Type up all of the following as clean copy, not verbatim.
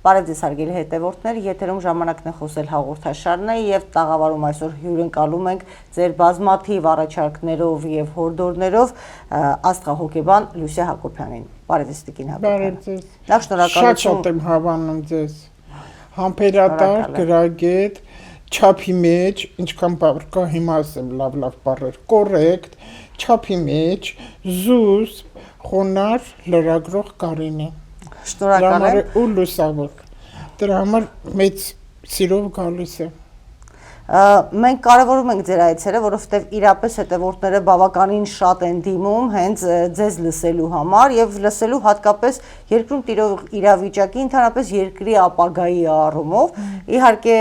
Բարև ձեզ հարգելի հետևորդներ, եթերում ժամանակն է խոսել հաղորդաշարն է եւ տաղավարում այսօր հյուրընկալում ենք ձեր բազմաթիվ առաջարկներով եւ հորդորներով աստղահոգեբան Լուսիա Հակոբյանին։ Բարև ձեզ Տիկին Հակոբյան։ Բարև ձեզ։ Լավ շնորհակալություն։ Շատ եմ հավանում ձեզ։ Համբերատար, գրագետ, չափի մեջ, ինչքան բառ կա հիմա ասեմ լավ բառեր, կոռեկտ, չափի մեջ, զուս, խոնար, լրագրող Կարինե։ Շնորհակալ եմ։ Ու լուսավոր։ Դրա համար մեծ սիրով գալիս եմ։ Մենք կարևորում ենք ձեր այցերը, որովհետև իրապես հետևորդները բավականին շատ են դիմում հենց ձեզ լսելու համար եւ լսելու հատկապես երկրում տիրող իրավիճակի, ընդհանրապես երկրի ապագայի առումով։ Իհարկե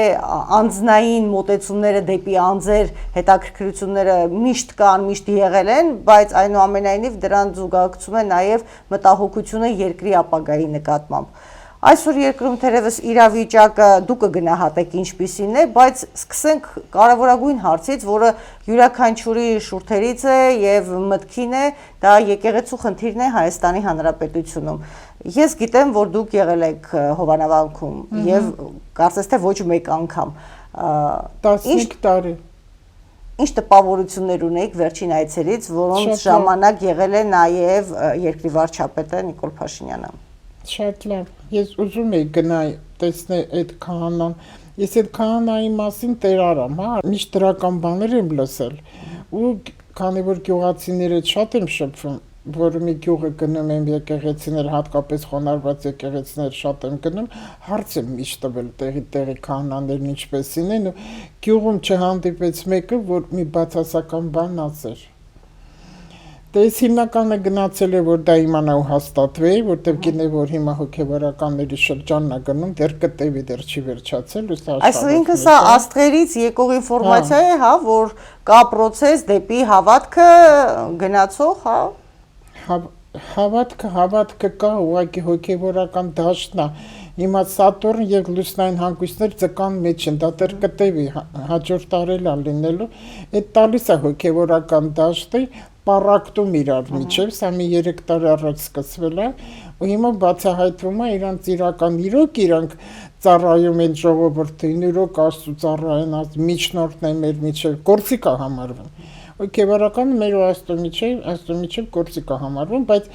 անձնային մոտեցումները դեպի անձեր հետաքրքրությունները միշտ կան, միշտ եղել են, բայց այնուամենայնիվ դրան զուգակցում է նաեւ մտահոգությունը երկրի ապագայի նկատմամբ։ Այսօր երկրում թերևս իրավիճակը դուք կգնահատեք ինչպիսին է, բայց սկսենք կարևորագույն հարցից, որը յուրաքանչյուրի շուրթերից է եւ մտքին է, դա եկեղեցու խնդիրն է Հայաստանի Հանրապետությունում։ Ես գիտեմ, որ դուք եղել եք Հովանավանքում եւ կարծես թե ոչ մեկ անգամ։ 15 տարի։ Ինչ տպավորություններ ունեիք վերջին այցերից, որոնց ժամանակ եղել է նաեւ երկրի վարչապետը Նիկոլ Փաշինյանը։ Շատ լավ։ Ես ուզում եի գնալ տեսնել այդ քահանան։ Ես այդ քահանայի մասին տեր արամ, հա, միշտ դրական բաներ եմ լսել։ Ու քանի որ գյուղացիները շատ եմ շփվում, որ մի գյուղը գնում եմ եկեղեցիներ, հատկապես խոնարհված եկեղեցիներ շատ եմ գնում, հարց եմ միշտ տվել տեղի քահանաներն ինչպեսին են, ու գյուղում չհանդիպեց մեկը, որ մի բացասական բան ասեր։ Դες հիմնականը գնացել է, որ դա իմանա ու հաստատվի, որտեղ գինե, որ հիմա հոգևորականների շրջանն է գնում, դեռ կտևի, դեռ չի վերջացել, ու սա Այսինքն սա աստղերից եկող ինֆորմացիա է, հա, որ կա process դեպի հավատքը գնացող, հա։ Հավատքը կա, ուղղակի հոգևորական դաշտն է։ Հիմա Սատուրն եւ լուսնային հանգույցներ ձկան մեջ են, դա դեռ կտևի, հաջորդ տարել է լինելու։ Այդ տալիս է հոգևորական դաշտը պարակտում իրար միջև, սա մի 3 տարի առաջ սկսվել է, ու հիմա բացահայտվում է իրանց իրական իրանք ծառայում են ժողովրդին, իրոք Աստծո ծառայեն, միջնորդն է մեր միջև, գործիք է համարվում։ Հոգևորական մեր ու Աստծո միջև գործիք է համարվում, բայց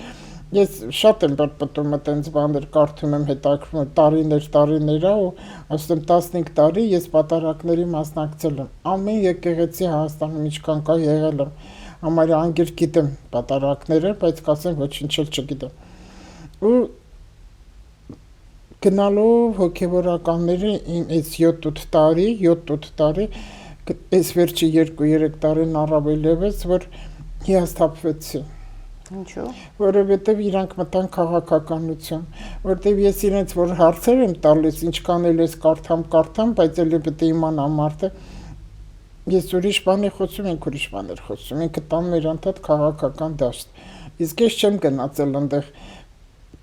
ես շատ եմ բրբտում այդպես բաներ կարդում եմ, հետաքրքրում տարիներ ու ասեմ 15 տարի ես պատարակների մասնակցել եմ։ Ամեն եկեղեցի Հայաստանում ինչքան կա եղել եմ։ Համարյա անգիր գիտեմ պատարակները, բայց կասեմ ոչինչ չգիտեմ։ Ու գնալով հոգևորականների այս 7-8 տարի, այս վերջի 2-3 տարին առավել ևս, որ հիասթափվեցի։ Ինչու՞։ Որովհետև իրանք մտան քաղաքականություն, որտեղ ես իրենց որ հարցեր եմ տալիս, ինչքան էլ ես կարդամ, բայց ելի պետք է իմանամ մարդը։ Ես ուրիշ բան եմ խոսում, ենք ուրիշ բաներ խոսում, ինքը տանում էր անդադ քաղաքական դաշտ։ Իսկ ես չեմ գնացել այնտեղ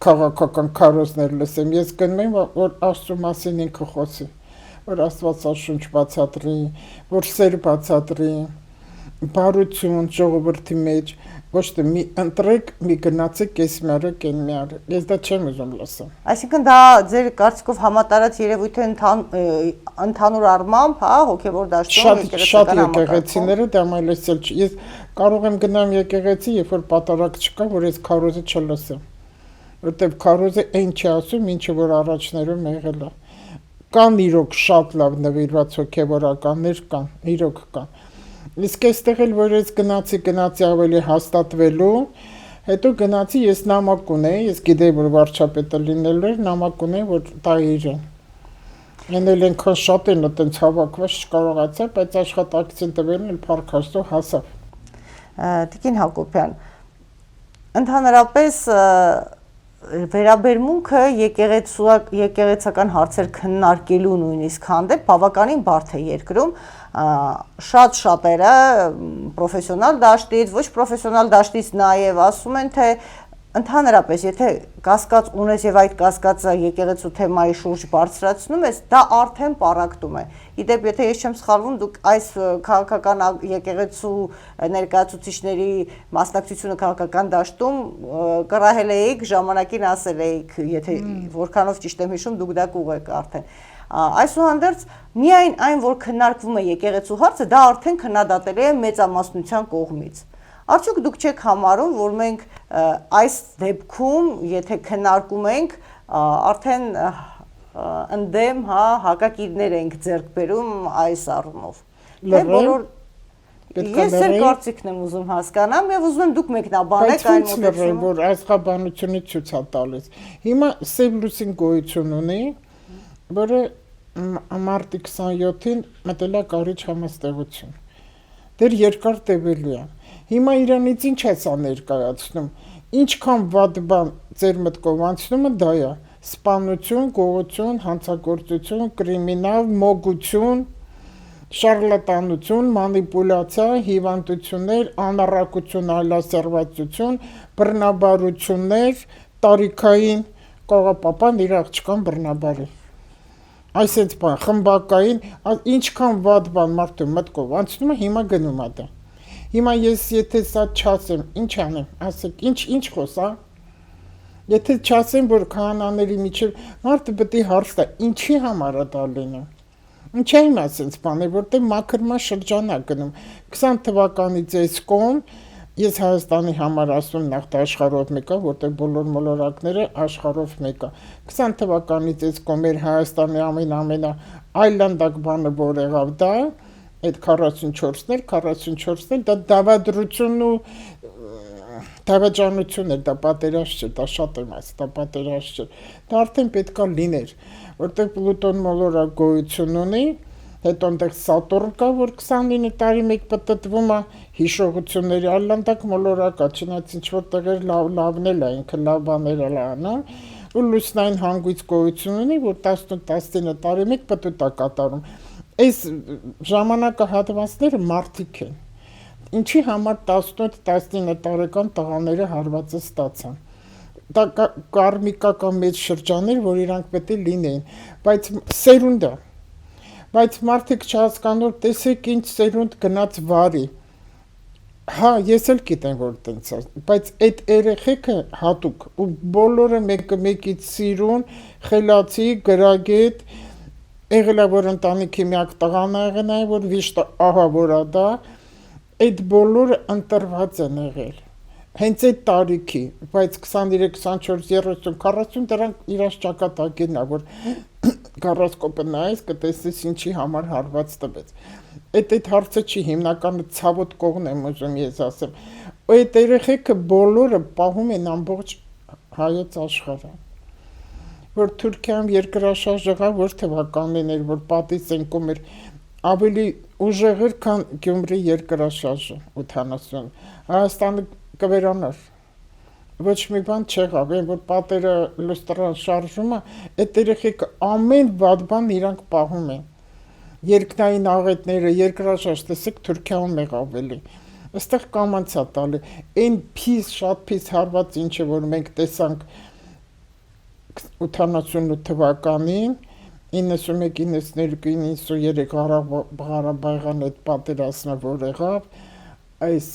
քաղաքական քարոզներ լսեմ, ես գնում եմ, որ Աստծո մասին ինքը խոսի, որ Աստվածաշունչ բացատրի, որ սեր բացատրի, բարություն ժողովրդի մեջ, ոչ թե մի ընտրեք, մի գնացեք, ես մի արեք, են մի արեք, ես դա չեմ ուզում լսեմ։ Այսինքն դա ձեր կարծիքով համատարած երևույթ է ընդհանուր առմամբ, հա, հոգևոր դաշտում եկեղեցական եկեղեցիները դա մայլեցել չի։ Ես կարող եմ գնամ եկեղեցի, երբ որ պատարակ չկա, որ ես քարոզը չլսեմ։ Որտեվ քարոզը այն չի ասում, ինչը որ առաջներում եղել է։ Կան իրոք շատ լավ նվիրված հոգևորականներ կան, իրոք կան։ Իսկ այստեղ էլ որ ես գնացի ավելի հաստատվելու, հետո գնացի ես նամակ ունեի, ես գիտեի որ վարչապետը լինելու էր, նամակ ունեի որ տա իրեն։ Ենել ենքան շատ են այտենց հավաքված չկարողացա, բայց աշխատակցին տվելն էլ փառք Աստծո հասավ։ Տիկին Հակոբյան, ընդհանրապես վերաբերմունքը եկեղեցական հարցեր քննարկելու նույնիսկ հանդեպ բավականին բարդ է երկրում, շատերը պրոֆեսիոնալ դաշտից, ոչ պրոֆեսիոնալ դաշտից նաև ասում են, թե ընդհանրապես, եթե կասկած ունես եւ այդ կասկածը եկեղեցու թեմայի շուրջ բարձրացնում ես, դա արդեն պարակտում է։ Իդեպ, եթե ես չեմ սխալվում, դուք այս քաղաքական եկեղեցու ներկայացուցիչների մասնակցությունը քաղաքական դաշտում կռահել էիք, ժամանակին ասել էիք, եթե որքանով ճիշտ եմ հիշում, դուք դա կուղեք արդեն։ Այսուհանդերձ, միայն այն, որ քննարկվում է եկեղեցու հարցը, դա արդեն քննադատելի է մեծամասնության կողմից։ Արդյոք դուք չեք համարում, որ մենք այս դեպքում, եթե քննարկում ենք, արդեն ընդդեմ հակակիրներ ենք ձեռք բերում այս առումով։ Ես ձեր կարծիքն եմ ուզում հասկանամ եւ ուզում եմ դուք մեկնաբանեք այն մոտեցումը, որ ազգաբանությունը ցույց է տալիս։ Հիմա Սև լուսին գոյություն ունի, որը մարտի 27-ին մտել է Կարիճ համաստեղություն։ Դեռ երկար տևելու է։ Հիմա իրանից ինչ է սա ներկայացնում։ Ինչքան վատ բան ձեր մտքով անցնում է, դա է սպանություն, գողություն, հանցագործություն, կրիմինալ, մոգություն, շարլատանություն, մանիպուլյացիա, հիվանդություններ, անառակություն, այլասերվածություն, բռնաբարություններ, տարիքային կողապապան իր աղջկան բռնաբարի։ Այսինքն բան, խմբակային, ինչքան վատ բան մարդու մտքով անցնում է, հիմա գնում է դա։ Հիմա ես եթե սա չասեմ, ինչ անեմ, ասեք, ինչ խոսա։ Եթե չասեմ, որ քահանաների միջև մարդը պետք է հարց տա, ինչի համար է դա լինում։ Ինչա իմ ասենց բան է, որտեղ մաքրման շրջան է գնում։ 20 թվականից այս կողմ ես Հայաստանի համար ասում նախ դա աշխարհով մեկը, որտեղ բոլոր մոլորակները աշխարհով մեկը։ 20 թվականից այս կողմ էր Հայաստանի ամենա այլանդակ բանը որ եղավ դա, այդ 44-ներ, դա դավադրություն ու դավաճանություն էր, դա պատերազմ չէր, դա շատ եմ ասում, դա պատերազմ չէր։ Դա արդեն պետքա լիներ, որտեղ Պլուտոն մոլորակ գոյություն ունի, հետո այնտեղ Սատուրն կա, որ 29 տարի մեկ պատտվում է հիշողությունների այլանդակ մոլորակա, չնայած ինչ որ տեղեր լավնել է, ինքը լավ բաներ է անում, ու լուսնային հանգույց գոյություն ունի, որ 18-19 տարի մեկ պատուտ է կատարում։ Այս ժամանակահատվածները մարդիկ են։ Ինչի համար 18-19 տարեկան տղաները հարվածը ստացան։ Դա կարմիկական մեծ շրջաններ, որ իրանք պետք է լինեին, բայց սերունդը Բայց մարդիկ չհասկանոր, տեսեք ինչ սերունդ գնաց վարի։ Հա, ես էլ գիտեմ, որ տենց է, բայց այդ երեխեքը հատուկ, ու բոլորը մեկից սիրուն, խելացի, գրագետ, եղել է, որ ընտանիքի միակ տղան է եղել, որ վիշտը ահա որ է դա, այդ բոլորը ընտրված են եղել։ Հենց այդ տարիքի, բայց 23, 24, 30, 40 դրանք իրաց ճակատագին է, որ գարասկոպը նայես, կտեսես ինչի համար հարված տվեց։ Այդ հարցը չի, հիմնականը ցավոտ կողն եմ ուզում ես ասեմ։ Այդ երեխեքը բոլորը պահում են ամբողջ հայոց աշխարհը։ Որ Թուրքիայում երկրաշարժ եղավ, որ թվականին էր, որ պատից ընկում էր ավելի ուժեղ էր, քան Գյումրի երկրաշարժը 80։ Հայաստանը կվերանար։ Ոչ մի բան չեղավ, որ պատերը լուստրան շարժումը, այդ երեխեքը ամեն վատ բան իրանք պահում են։ Երկնային աղետները, երկրաշարժ, տեսեք Թուրքիայում եղավ էլի։ Այստեղ կամանցա տալի, այն շատ փիս հարված ինչը, որ մենք տեսանք 88 թվականին, 91, 92, 93 Ղարաբաղյան այդ պատերազմը, որ եղավ, այս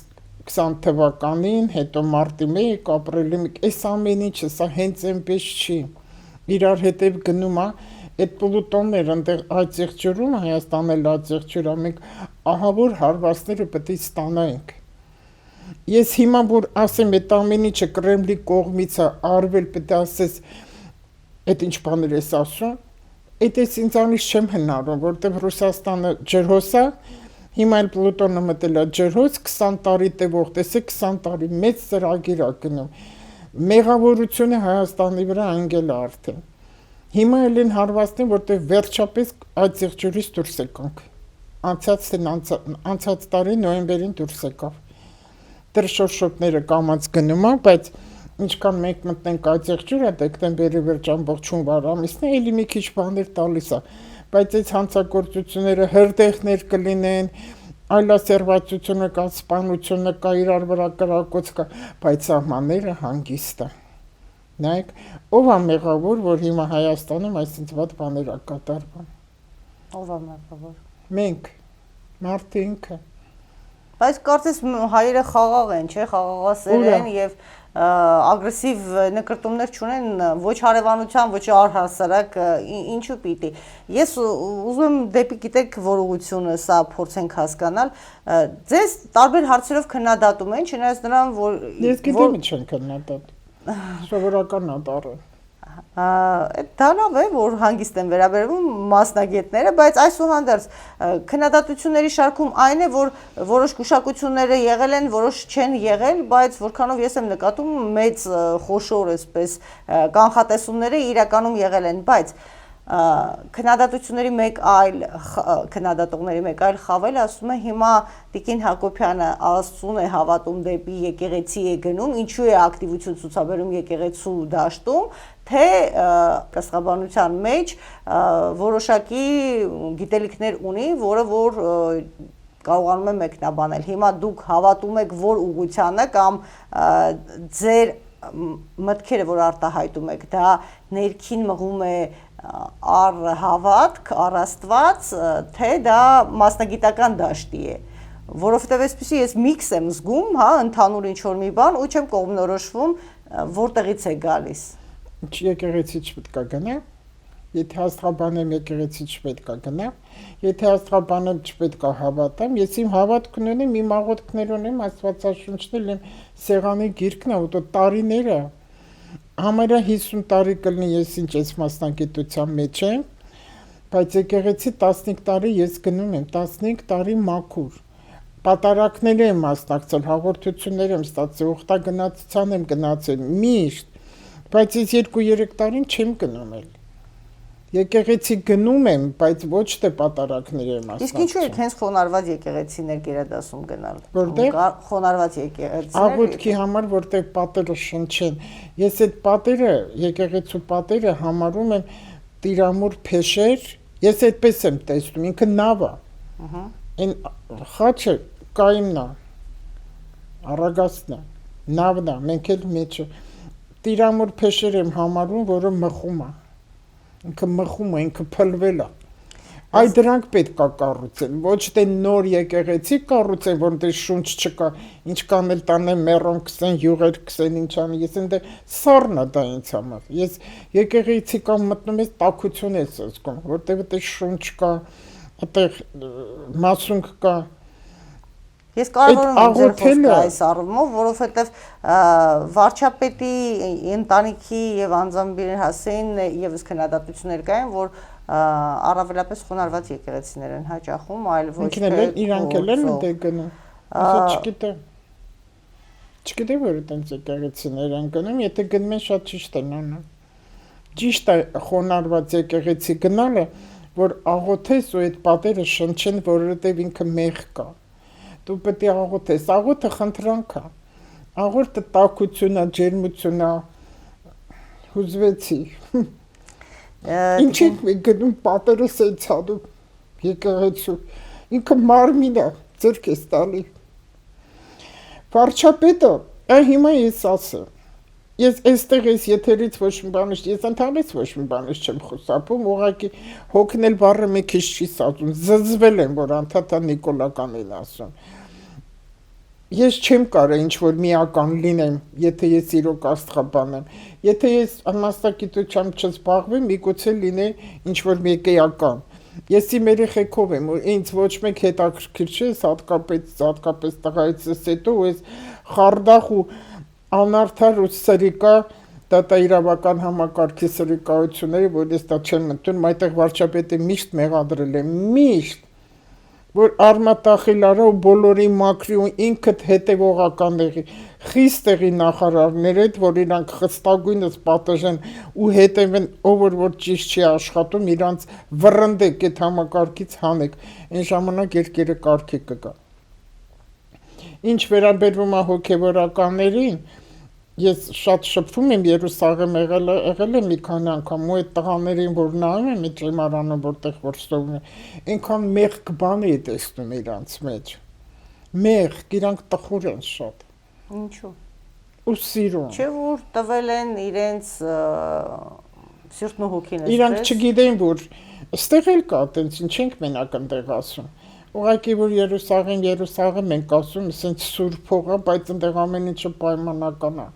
20 թվականին, հետո մարտի 1, ապրիլի 1, այս ամեն ինչը, սա հենց այնպես չի, իրար հետև գնում է, այդ Պլուտոններ ընդեղ այծեղ ջրում, Հայաստանը լացեղ ջուր, մենք ահավոր հարվածները պետք է ստանայինք։ Ես հիմա որ ասեմ, այդ ամեն ինչը Կրեմլի կողմից է արվել, պետք է ասես, այդ ինչ բաներ ես ասում, այդ ես ինձանից չեմ հնարում, որտեղ Ռուսաստանը ջրհոս է, հիմա էլ Պլուտոնը մտել է ջրհոս, 20 տարի տևող, տեսեք 20 տարի մեծ ծրագիր է գնում, մեղավորությունը Հայաստանի վրա անգել է արդեն, հիմա էլ են հարվածնին, որտեղ վերջապես այդ զեղջուրից դուրս եկանք, անցած տարի նոյեմբերին դուրս եկավ, դեռ շորշոպները կամած գնում է, բայց ինչքան մենք մտնենք այդ զեղջուրը, դեկտեմբերի վերջ ամբողջ հունվար ամիսն է, էլի մի քիչ բաներ տալիս է, բայց այս հանցագործությունները հրդեհներ կլինեն, այլասերվածությունը կա, սպանությունը կա, իրար վրա կրակոց կա, բայց սահմանները հանգիստ է։ Նայեք, ով է մեղավոր, որ հիմա Հայաստանում այսինչ վատ բաներ է կատարվում։ Ով է մեղավոր։ Մենք մարդը ինքը։ Բայց կարծես հայերը խաղաղ են, չէ, խաղաղասեր են եւ ագրեսիվ նկրտումներ չունեն ոչ հարևանության, ոչ առհասարակ ինչու պիտի։ Ես ուզում եմ դեպի գիտեք որ ուղղությունը սա փորձենք հասկանալ։ Ձեզ տարբեր հարցերով քննադատում են, չնայած նրան որ Ես գիտեմ ինչ են քննադատ։ Սովորական ադառը։ Դա լավ է, որ հանգիստ են վերաբերվում մասնագետները, բայց այսուհանդերձ քննադատությունների շարքում այն է, որ որոշ գուշակությունները եղել են, որոշ չեն եղել, բայց որքանով ես եմ նկատում մեծ խոշոր այսպես կանխատեսումները իրականում եղել են, բայց քննադատությունների մեկ այլ խավելը ասում է հիմա Տիկին Հակոբյանը Աստծուն է հավատում դեպի եկեղեցի է գնում, ինչու է ակտիվություն ցուցաբերում եկեղեցու դաշտում, թե կասխաբանության մեջ որոշակի գիտելիքներ ունի, որը որ կարողանում է մեկնաբանել։ Հիմա դուք հավատում եք որ ուղղությանը կամ ձեր մտքերը որ արտահայտում եք, դա ներքին մղում է առհավատք, առաստված, թե դա մասնագիտական դաշտի է, որովհետև այսպեսի ես միքս եմ զգում, հա, ընդհանուր ինչ-որ մի բան ու չեմ կողմնորոշվում, որտեղից է գալիս։ Եկեղեցի չպետք է գնա, եթե աստղաբանեմ եկեղեցի չպետք է գնա, եթե աստղաբանեմ չպետք է հավատամ, ես իմ հավատքն ունեմ, իմ աղոթքներ ունեմ, Աստվածաշունչն եմ սեղանի գիրքն է, ու տարիները Համարյա 50 տարի կլինի ես ինչ այս մասնագիտության մեջ եմ, բայց եկեղեցի 15 տարի ես գնում եմ, 15 տարի մաքուր, պատարակներ եմ մասնակցել, հաղորդություններ եմ ստացել, ուխտագնացության եմ գնացել, միշտ, բայց ես 2-3 տարին չեմ գնում էլ, եկեղեցի գնում եմ, բայց ոչ թե պատարակներ եմ մասնակցել։ Իսկ ինչու եք հենց խոնարհված եկեղեցիներ գերադասում գնալ։ Որտեղ խոնարհված եկեղեցիներ։ Աղոթքի համար, որտեղ պատերը շնչեն։ Ես այդ պատերը, եկեղեցու պատերը համարում եմ տիրամուր փեշեր, ես այդպես եմ տեսնում, ինքը նավ է։ Այն խաչը կայմն է, առագաստն է, նավն է, մենք էլ մեջը տիրամուր փեշեր եմ համարում, որը մխում է։ Ինքը մխում է, ինքը փլվել է։ Այ դրանք պետք է կառուցել, ոչ թե նոր եկեղեցի կառուցել, որտեղ շունչ չկա, ինչ կանել տանեն մեռոն կսեն, յուղեր կսեն, ինչ անի, ես ընդ սառն է դա ինձ համար։ Ես եկեղեցի կամ մտնում ես տաքություն ես զգում, որտեղ այդտեղ շունչ կա, այդտեղ մասունք կա։ Ես կարևորում եմ ձեր խոսքը այս առումով, որովհետև վարչապետի ընտանիքի եւ անձամբ Հասեին եւս քննադատություններ կային, որ առավելապես խոնարհված եկեղեցիներ են հաճախում, այլ ոչ թե իրանք էլ են դե գնում։ Ես չգիտեմ։ Չգիտեմ որ այդպես եկեղեցիներ են գնում, եթե գնում են շատ ճիշտ են անում։ Ճիշտ է խոնարհված եկեղեցի գնալը, որ աղոթես ու այդ պատերը շնչեն, որովհետև ինքը մեղ կա։ Դու պետք է աղոթես, աղոթը խնդրանք է, աղոթը տաքություն է, ջերմություն է, հուզվեցի, ինչ ենք մենք գնում պատերը սենց անում, եկեղեցու, ինքը մարմին է, ձերք ես տալի, վարչապետը, հիմա ես ասեմ, ես այստեղ ես եթերից ոչ մի բանից, ես ընդհանրից ոչ մի բանից չեմ խոսապում, ուղղակի հոգնել բառը մի քիչ չի սազում, զզվել եմ, որ անդադար Նիկոլական են ասում։ Ես չեմ կարող ինչ-որ միական լինեմ, եթե ես իրոք աստղաբան եմ, եթե ես մասնագիտությամբ չզբաղվեմ, միգուցե լինի ինչ-որ մեկեական։ Ես իմ երեխեքով եմ, ինձ ոչ մեկ հետաքրքիր չէ, հատկապես տղայից հետո ես խարդախ ու անարդար ու սրիկա, դա իրավական համակարգի սրիկայությունները, որ ես դա չեմ ընդունում, այդտեղ վարչապետը միշտ մեղադրել է, միշտ, որ արմատախիլարա ու բոլորի մաքրի ու ինքդ հետևողական եղի, խիստ եղի նախարարներ հետ, որ իրանք խստագույնս պատժեն ու հետևեն, ով որ ճիշտ չի աշխատում, իրանց վռնդեք այդ համակարգից հանեք, այն ժամանակ երկերը կարգի կգա։ Ինչ վերաբերվում է հոգևորականներին, ես շատ շփվում եմ Երուսաղեմ եղել եմ մի քանի անգամ ու այդ տղաներին որ նայում եմ այդ ճեմարանը որտեղ որ ստովում են այնքան մեղք բան է տեսնում իրանց մեջ մեղք իրանք տխուր են շատ ինչու ու սիրուն չէ որ տվել են իրենց Սիրտն ու հոգին Իրանք չգիտեն, որ այստեղ էլ կա, այտենց չենք մենակ այնտեղ ասում։ Ուղղակի որ Երուսաղեմ ենք ասում, ասենց սուրբ փող է, բայց այնտեղ ամեն ինչը պայմանական է։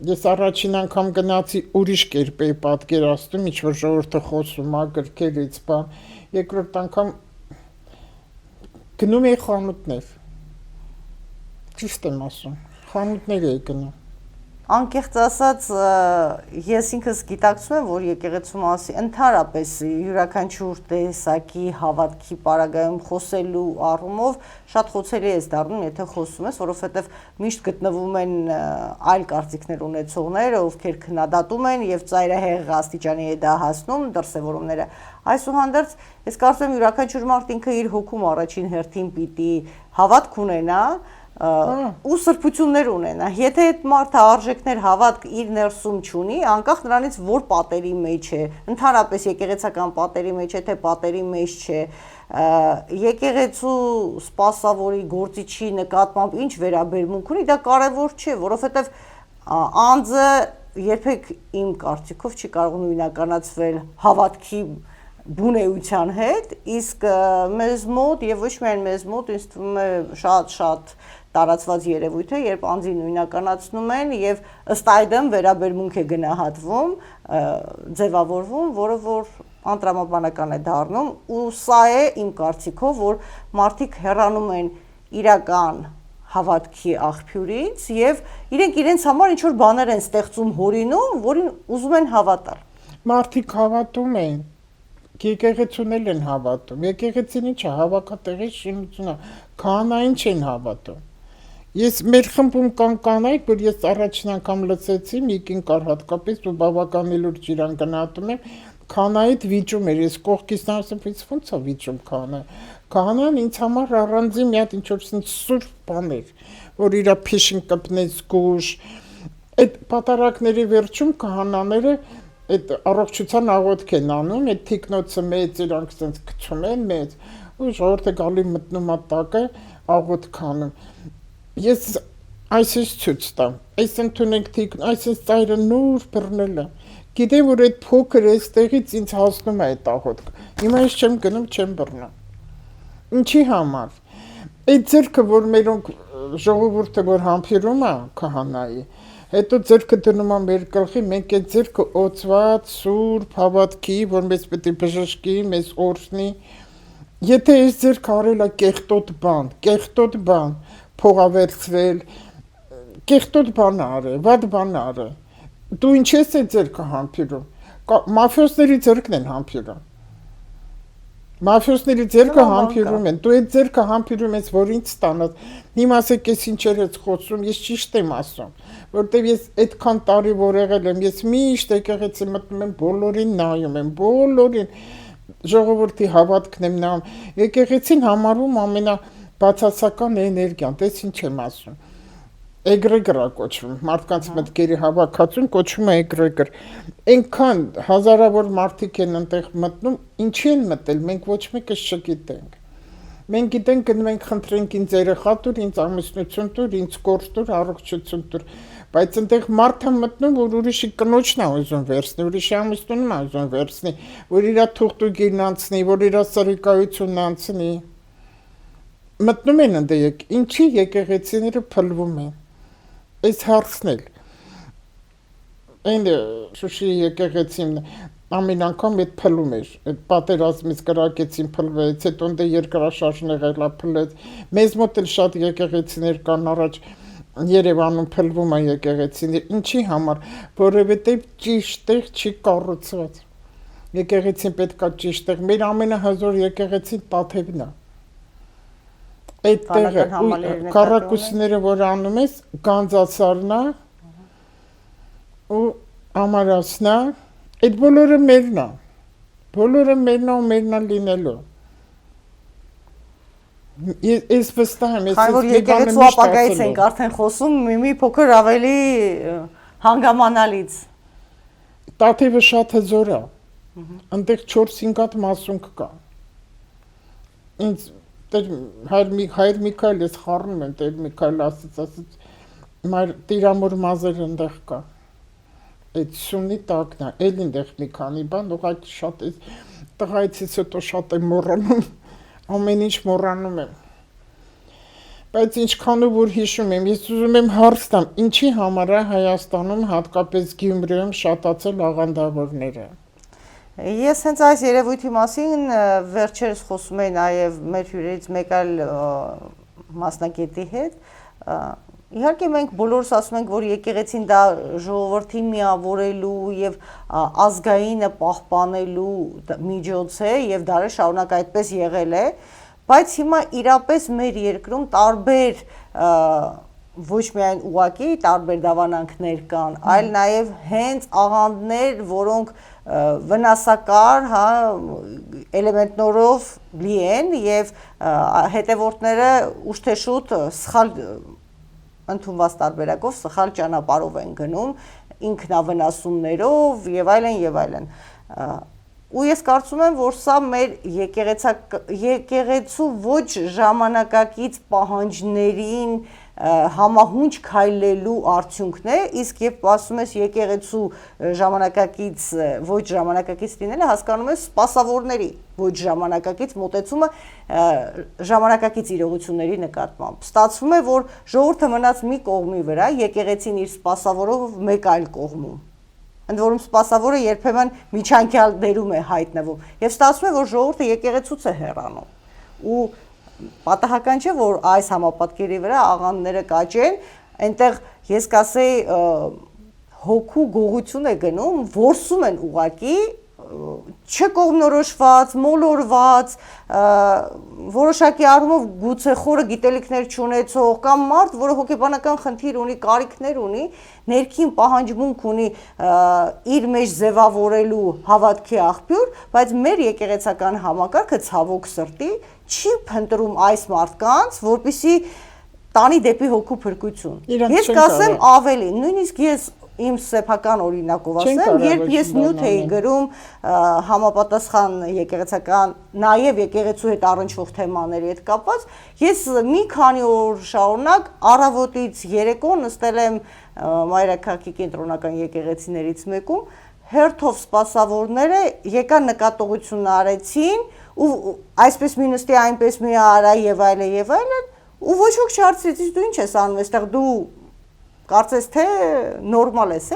Ես առաջին անգամ գնացի ուրիշ կերպ էի պատկերացնում, ինչ որ ժողովուրդը խոսում է գրքերից բան, երկրորդ անգամ գնում էի խանութներ։ Ճիշտ եմ ասում, խանութներ էի գնում։ Անկեղծ ասած, ես ինքս գիտակցում եմ, որ եկեղեցու մասի ընդհանրապես յուրաքանչյուր տեսակի հավատքի պարագայում խոսելու առումով շատ խոցելի է դառնում, եթե խոսում ես, որովհետև միշտ գտնվում են այլ կարծիքներ ունեցողներ, ովքեր քննադատում են եւ ծայրահեղ աստիճանի է դա հասնում դրսևորումները։ Այսուհանդերձ ես կարծում եմ յուրաքանչյուր մարդ ինքը իր հոգում առաջին հերթին պիտի հավատք ունենա ու սրբություններ ունենա։ Եթե այդ մարդը արժեքներ հավատք իր ներսում չունի, անկախ նրանից որ պատերի մեջ է, ընդհանրապես եկեղեցական պատերի մեջ է, թե պատերի մեջ չէ, եկեղեցու սպասավորի գործիչի նկատմամբ ինչ վերաբերմունք ունի, դա կարևոր չէ, որովհետև անձը երբեք իմ կարծիքով չի կարող նույնականացվել հավատքի բունեության հետ, իսկ մեզ մոտ եւ ոչ միայն մեզ մոտ, ինձ թվում է շատ տարածված երևույթ է, երբ անձին նույնականացնում են եւ ըստ այդմ վերաբերմունք է գնահատվում, ձևավորվում, որը որ անտրամաբանական է դառնում ու սա է իմ կարծիքով, որ մարդիկ հեռանում են իրական հավատքի աղբյուրից եւ իրենց համար ինչ որ բաներ են ստեղծում հորինում, որին ուզում են հավատալ։ Մարդիկ հավատում են, եկեղեցուն են հավատում, եկեղեցին ինչ է, հավաքատեղի շինությունը, քահանային չեն հավատում։ Ես մեր խմբում կան կանայք, որ ես առաջին անգամ լսեցի, մի կին կար հատկապես ու բավականին լուրջ իրան գնահատում եմ, քահանայիդ վիճում էր, ես կողքից ասում, ո՞նց է վիճում քահանա։ Քահանան ինձ համար առանձին մի հատ ինչ որ սուրբ բան էր, որ իր փիշին կպնեց գուշ։ Այդ պատարակների վերջում քահանաները այդ առողջության աղոթք են անում, այդ թիկնոցը մեծ իրանք sense գցում են մեծ, ու ժողովուրդը գալի մտնում է տակը աղոթք անում։ Ես այսպես ցույց տամ, այս ընդունենք թիկն, այսպես ծայրը նոր բռնել է։ Գիտեմ, որ այդ փոքր այստեղից ինձ հասնում է այդ աղոթքը։ Հիմա ես չեմ գնում, չեմ բռնում։ Ինչի համար։ Այդ ձեռքը, որ մերոնք ժողովուրդը որ համբերում է քահանայի, հետո ձեռքը դնում է մեր գլխի, մենք այդ ձեռքը օծված, սուրբ հավատքի, որ մեզ պետք է բժշկի, մեզ օրհնի։ Եթե այս ձեռքը արել է կեղտոտ բան, փողավերցվել, կեղտոտ բան արել, վատ բան արել, դու ինչ ես այդ ձեռքը համբերում։ Մաֆիոզների ձեռքն են համբերում։ Մաֆիոզների ձեռքը համբերում են, դու այդ ձեռքը համբերում ես, որ ինձ ստանաս։ Հիմա ասեք ես ինչեր ես խոսում, ես ճիշտ եմ ասում, որտեվ ես այդքան տարի որ եղել եմ, ես միշտ եկեղեցի մտնում եմ, բոլորին նայում եմ, բոլորին ժողովրդի հավատքն եմ նայում։ Եկեղեցին համարում ամենաբացասական էներգիան, տես ինչ եմ ասում։ Էգրեգրա կոչվում, մարդկանց մտքերի հավաքածուն կոչվում է էգրեգր։ Այնքան հազարավոր մարդիկ են այնտեղ մտնում, ինչի են մտել, մենք ոչ մեկս չգիտենք։ Մենք գիտենք գնում ենք խնդրենք ինձ երեխա տուր, ինձ ամուսնություն տուր, ինձ կորս տուր, առողջություն տուր, բայց այնտեղ մարդ է մտնում, որ ուրիշի կնոջն է ուզում վերցնի, ուրիշի ամուսնունն է ուզում վերցնի, որ իր թուղթուգիրն անցնի, որ իր սրիկայությունն անցնի։ Մտնում են այնտեղ, ինչի եկեղեցիները փլվում են։ Այս հարցն էլ այն Շուշի եկեղեցին ամեն անգամ այդ փլում էր, այդ պատերազմից կրակեցին փլվեց, հետո դե երկրաշարժն եղել փլեց, մեզ մոտ էլ շատ եկեղեցիներ կան առաջ Երևանում փլվում է եկեղեցիներ, ինչի համար, որովհետև ճիշտ տեղ չի կառուցված, եկեղեցին պետք է ճիշտ տեղ, մեր ամենահզոր եկեղեցին Տաթևն է։ Այդտեղը քառակուսիները որ անում ես գանձասարն է ու ամարասն է, այդ բոլորը մերն է ու մերն է լինելու։ Ես վստահ եմ, քանի որ եկեղեցու ապագայից ենք արդեն խոսում, մի փոքր ավելի հանգամանալից։ Տաթևը շատ հզոր է, այնտեղ 4-5 հատ մասունք կա։ Ինձ Հայր Միքայել ես խառնում եմ, Տեր Միքայել ասաց, մայր Տիրամոր մազեր ընդեղ կա։ այդ սյունի տակն է, էլ ինտեղ մի քանի բան, ուղղակի շատ է տղայցից հետո շատ եմ մոռանում, ամեն ինչ մոռանում եմ։ Բայց ինչքանով որ հիշում եմ, ես ուզում եմ հարց տամ, ինչի համար է Հայաստանում, հատկապես Գյումրիում շատացել աղանդավորները։ Ես հենց այս երևույթի մասին վերջերս խոսում էի նաև մեր հյուրերից մեկ այլ մասնագետի հետ։ Իհարկե մենք բոլորս ասում ենք, որ եկեղեցին դա ժողովրդին միավորելու եւ ազգայինը պահպանելու միջոց է եւ դարեր շարունակ այդպես եղել է, բայց հիմա իրապես մեր երկրում տարբեր ոչ միայն ուղակի տարբեր դավանանքներ կան, այլ նաև հենց աղանդներ, որոնք վնասակար, հա, էլեմենտներով լի են եւ հետևորդները ուշ թե շուտ սխալ ընդունված տարբերակով սխալ ճանապարհով են գնում, ինքնավնասումներով եւ այլն եւ այլն։ Ու ես կարծում եմ, որ սա մեր եկեղեցու ոչ ժամանակակից պահանջներին համահունչ քայլելու արդյունքն է, իսկ երբ ասում ես եկեղեցու ժամանակակից ոչ ժամանակակից լինելը, հասկանում ես սպասավորների ոչ ժամանակակից մոտեցումը ժամանակակից իրողությունների նկատմամբ։ Ստացվում է, որ ժողովուրդը մնաց մի կողմի վրա, եկեղեցին իր սպասավորով մեկ այլ կողմում։ Ընդ որում սպասավորը երբեմն միջանկյալ դերում է հայտնվում եւ ստացվում է, որ ժողովուրդը եկեղեցուց է հեռանում ու պատահական չէ, որ այս համապատկերի վրա աղանդները կաճեն, այնտեղ ես կասեի հոգու գողություն է գնում, որսում են ուղակի չկողմնորոշված, մոլորված, որոշակի առումով գուցե խորը գիտելիքներ չունեցող կամ մարդ, որը հոգեբանական խնդիր ունի, կարիքներ ունի, ներքին պահանջմունք ունի իր մեջ ձևավորելու հավատքի աղբյուր, բայց մեր եկեղեցական համակարգը ցավոք սրտի չի փնտրում այս մարդկանց, որպեսզի տանի դեպի հոգու փրկություն։ Ես կասեմ ավելի, նույնիսկ ես իմ սեփական օրինակով ասեմ, երբ ես նյութ էի գրում համապատասխան եկեղեցական, նաև եկեղեցու հետ առնչվող թեմաների հետ կապված, ես մի քանի օր շարունակ առավոտից երեկո նստել եմ Մայրաքաղաքի կենտրոնական եկեղեցիներից մեկում, հերթով սպասավորները եկան նկատողություն արեցին ու այսպես մի նստի, այնպես մի արա եւ այլն, ու ոչ ոք չհարցրեց, դու ինչ ես անում, այստեղ դու կարծես թե նորմալ ես,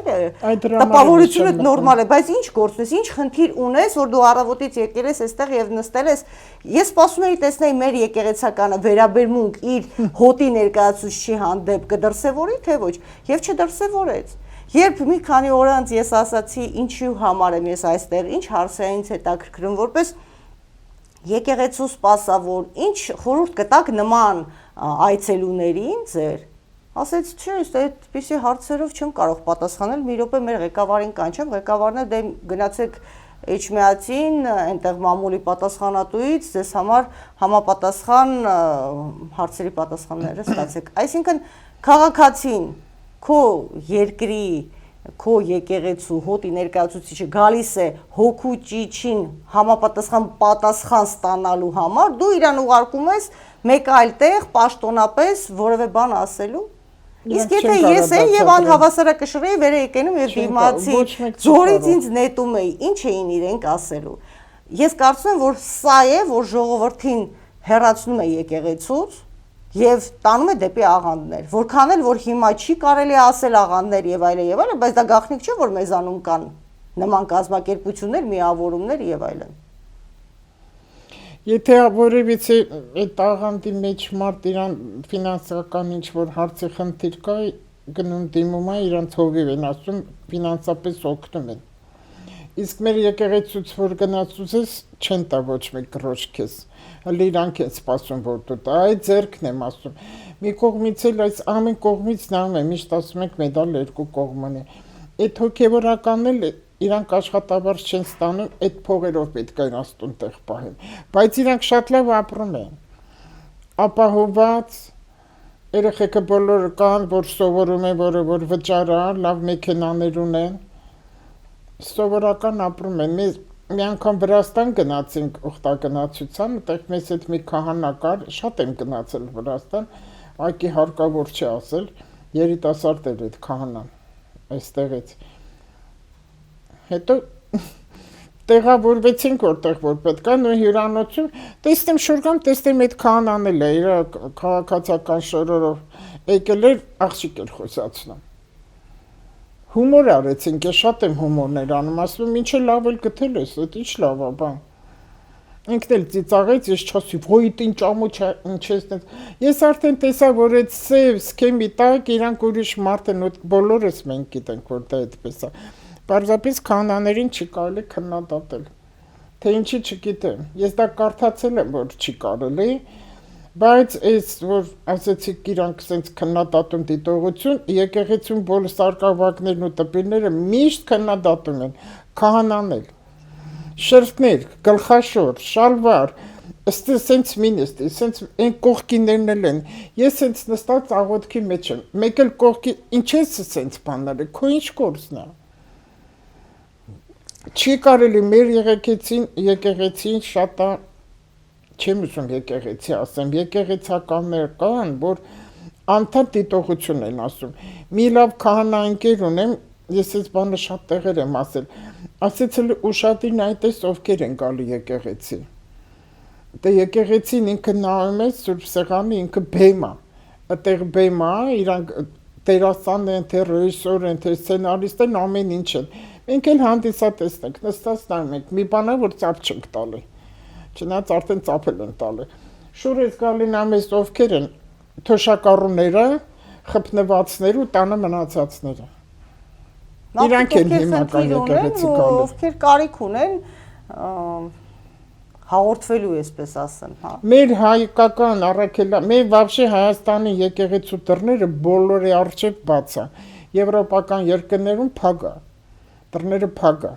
տպավորությունը նորմալ է, բայց ինչ գործ ես, ինչ խնդիր ունես, որ դու առավոտից եկել ես այստեղ եւ նստել ես։ Ես սպասում էի տեսնել մեր եկեղեցականը վերաբերմունք իր հոտի ներկայացուցչի հանդեպ կդրսևորի, թե ոչ, եւ չդրսևորեց։ Երբ մի քանի օր անց ես ասացի, ինչու համար եմ ես այստեղ, ինչ հարց է ինձ հետաքրքրում, որպես եկեղեցու սպասավոր, ինչ խորհուրդ կտաք նման այցելուներին ձեր։ Ասեց, չէ, այդպիսի հարցերով չեմ կարող պատասխանել, մի րոպե մեր ղեկավարին կանչեմ, ղեկավարն է դե գնացեք Էջմիածին, այնտեղ մամուլի պատասխանատուից ձեզ համար համապատասխան հարցերի պատասխանները ստացեք։ Այսինքն քաղաքացին քո երկրի, քո եկեղեցու հոտի ներկայացուցիչը գալիս է հոգու ճիչին համապատասխան պատասխան ստանալու համար, դու իրան ուղարկում ես մեկ այլ տեղ պաշտոնապես որևէ բան ասելու։ Իսկ եթե ես էի եւ անհավասարակշռեի վեր եկենում եւ դիմացի ձորից ինձ նետում էի, ինչ էին իրենք ասելու։ Ես կարծում եմ, որ սա է, որ ժողովրդին հեռացնում է եկեղեցուց եւ տանում է դեպի աղանդներ։ Որքան էլ որ հիմա չի կարելի ասել աղանդներ եւ այլն, բայց դա գաղտնիք չէ, որ մեզանում կան նման կազմակերպություններ, միավորումներ եւ այլն։ Եթե որևիցե այդ աղանդի մեջ մարդ իրան ֆինանսական ինչ-որ հարցի խնդիր կա, գնում դիմում է, իրանց հովիվ են ասում, ֆինանսապես օգնում են։ Իսկ մեր եկեղեցուց որ գնաց ուզես, չեն տա ոչ մեկ գրոշ քեզ, հələ իրանք են սպասում, որ դու տա, այդ ձեռքն եմ ասում։ Մի կողմից էլ այս ամեն կողմից նայում եմ, միշտ ասում ենք մեդալ երկու կողմ ունի։ Այդ հոգևորականն էլ իրանք աշխատավարձ չեն ստանում, այդ փողերով պետք է իրանց տուն տեղ պահեն, բայց իրանք շատ լավ ապրում են, ապահովված, երեխեքը բոլորը կան, որ սովորում են, որ վճարան, լավ մեքենաներ ունեն, սովորական ապրում են։ Մեզ մի անգամ Վրաստան գնացինք ուխտագնացության, այդտեղ մեզ հետ մի քահանա կար, շատ եմ գնացել Վրաստան, այգի հարկավոր չի ասել, երիտասարդ էր այդ քահանան, այստեղից։ Հետո տեղավորվեցինք որտեղ որ պետք է նույն հյուրանոցում, տեսնեմ շուրգամ, տեսնեմ այդ քահանան էլ է իր քաղաքացիական շորորով եկել էր աղջիկ էր խոսացնում։ Հումոր արեցինք, ես շատ եմ հումորներ անում, ասում եմ ինչ լավ էլ գտել ես, դա ինչ լավ է բան։ Ինքն էլ ծիծաղեց, ես չասի, ոյ ինչ ամոչ ինչ ես դες։ Ես արդեն տեսա, որ այդ սև սքեմի տակ իրանք ուրիշ մարդ են, բոլորս մենք գիտենք, որ դա այդպես է։ Պարզապես քահանաներին չի կարելի քննադատել։ Թե ինչի չգիտեմ։ Ես դա կարդացել եմ, որ չի կարելի, բայց այս որ ասեցիք իրանք sense քննադատում դիտողություն, եկեղեցում բոլոր սարկավակներն ու տպիրները միշտ քննադատում են, քահանանել։ Շերտներ, գլխաշոր, շալվար, սենց մինիստ, սենց այն կողքիներն էլ են։ Ես սենց նստած աղոթքի մեջ եմ։ Մեկ էլ կողքի ինչ ես սենց բաները, քո ինչ գործն է։ Չի կարելի մեր եկեղեցին շատ է, չեմ ուզում եկեղեցի ասեմ, եկեղեցականներ կան, որ անդադ դիտողություն են ասում։ Մի լավ քահանա ընկեր ունեմ, ես այս բանը շատ տեղեր եմ ասել, ասեցել ուշադիր նայտես ովքեր են գալի եկեղեցի։ Դե եկեղեցին ինքը նայում է Սուրբ Սեղանի ինքը բեմ է, այդտեղ բեմ է, իրանք դերասան են, թե ռեժիսոր են, թե սցենարիստ են, ամեն ինչ են։ Մենք էլ հանդիսատեսն ենք, նստած նայում ենք, մի բան է, որ ծափ չենք տալի։ Չնայած արդեն ծափել են տալի։ Շուր ես գալի նայում ես ովքեր են թոշակառուները, խփնվածները ու տանը մնացածները։ Իրանք են հիմնական եկեղեցի գալու։ Ովքեր կարիք ունեն հաղորդվելու, այսպես ասեմ, հա։ Մեր հայկական առաքելա, մեր вообще Հայաստանի եկեղեցու դռները բոլորի առջև բաց է։ Եվրոպական երկրներում փակ է։ Դռները փակ է։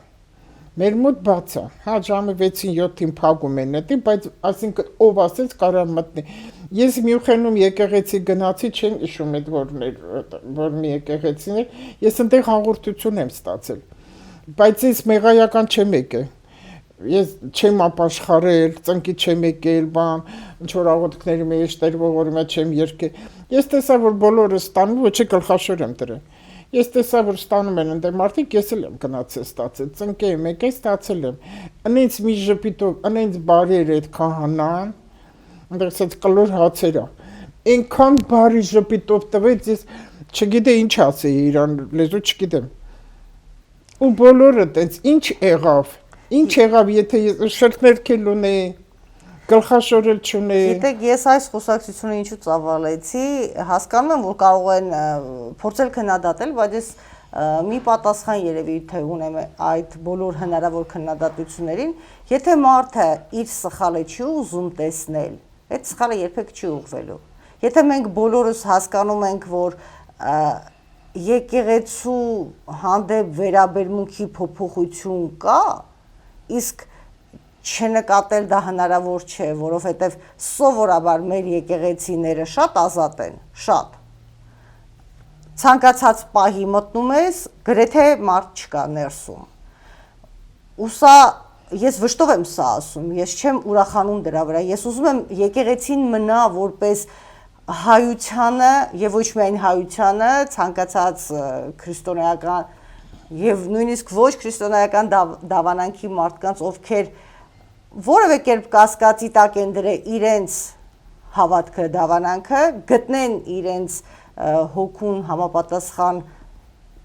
Մեր մոտ բաց է։ Հա ժամը 6-ին 7-ին փակում են դա, բայց ասինքն ով ասեց կարող մտնի։ Ես Մյունխենում եկեղեցի գնացի, չեմ հիշում այդ որ մի եկեղեցին էր, ես այնտեղ հաղորդություն եմ ստացել։ Բայց ես մեղայական չեմ եկել։ Ես չեմ ապաշխարել, ծնկի չեմ եկել, բան, ինչ որ աղոթքների մեջ տերողորմա չեմ երկել։ Ես տեսա որ բոլորը ստանում, ոչ է գլխաշոր եմ դրել։ Ես տեսա որ ստանում են ընդ մարդիկ, ես էլ եմ գնացել ստացել, ծնկի եմ եկել, ստացել եմ։ Անից մի ժպիտով, անից բարի էր այդ քահանան, այնտեղից կլոր հացեր է։ Այնքան բարի ժպիտով տվեց, ես չգիտեի ինչ ասեի իրան, լեզու չգիտեմ։ Ու բոլորը տենց ինչ եղավ, եթե ես շերտներ քել ունեի, գլխաշորել չունեի։ Գիտեք, ես այս խոսակցությունը ինչու ծավալեցի, հասկանում եմ, որ կարող են փորձել քննադատել, բայց ես մի պատասխան երևի թե ունեմ այդ բոլոր հնարավոր քննադատություններին, եթե մարդը իր սխալը չի ուզում տեսնել, այդ սխալը երբեք չի ուղղվելու։ Եթե մենք բոլորս հասկանում ենք, որ եկեղեցու հանդեպ վերաբերմունքի փոփոխություն կա, իսկ չնկատել դա հնարավոր չէ, որովհետև սովորաբար մեր եկեղեցիները շատ ազատ են, շատ։ Ցանկացած պահի մտնում ես, գրեթե մարդ չկա ներսում։ Ու սա ես վշտով եմ սա ասում, ես չեմ ուրախանում դրա վրա, ես ուզում եմ եկեղեցին մնա որպես հայությանը եւ ոչ միայն հայությանը, ցանկացած քրիստոնեական եւ նույնիսկ ոչ քրիստոնեական դավանանքի մարդկանց, ովքեր որևէ կերպ կասկածի տակ են դրել իրենց հավատքը, դավանանքը, գտնեն իրենց հոգուն համապատասխան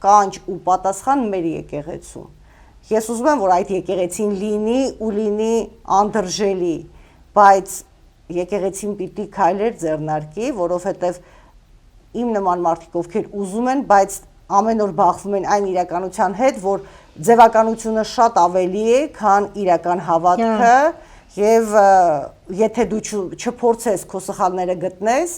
կանչ ու պատասխան մեր եկեղեցում։ Ես ուզում եմ, որ այդ եկեղեցին լինի ու լինի անդրժելի, բայց եկեղեցին պիտի քայլեր ձեռնարկի, որովհետև իմ նման մարդիկ, ովքեր ուզում են, բայց ամեն օր բախվում են այն իրականության հետ, որ ձևականությունը շատ ավելի է, քան իրական հավատքը, եւ եթե դու չփորձես քո սխալները գտնես,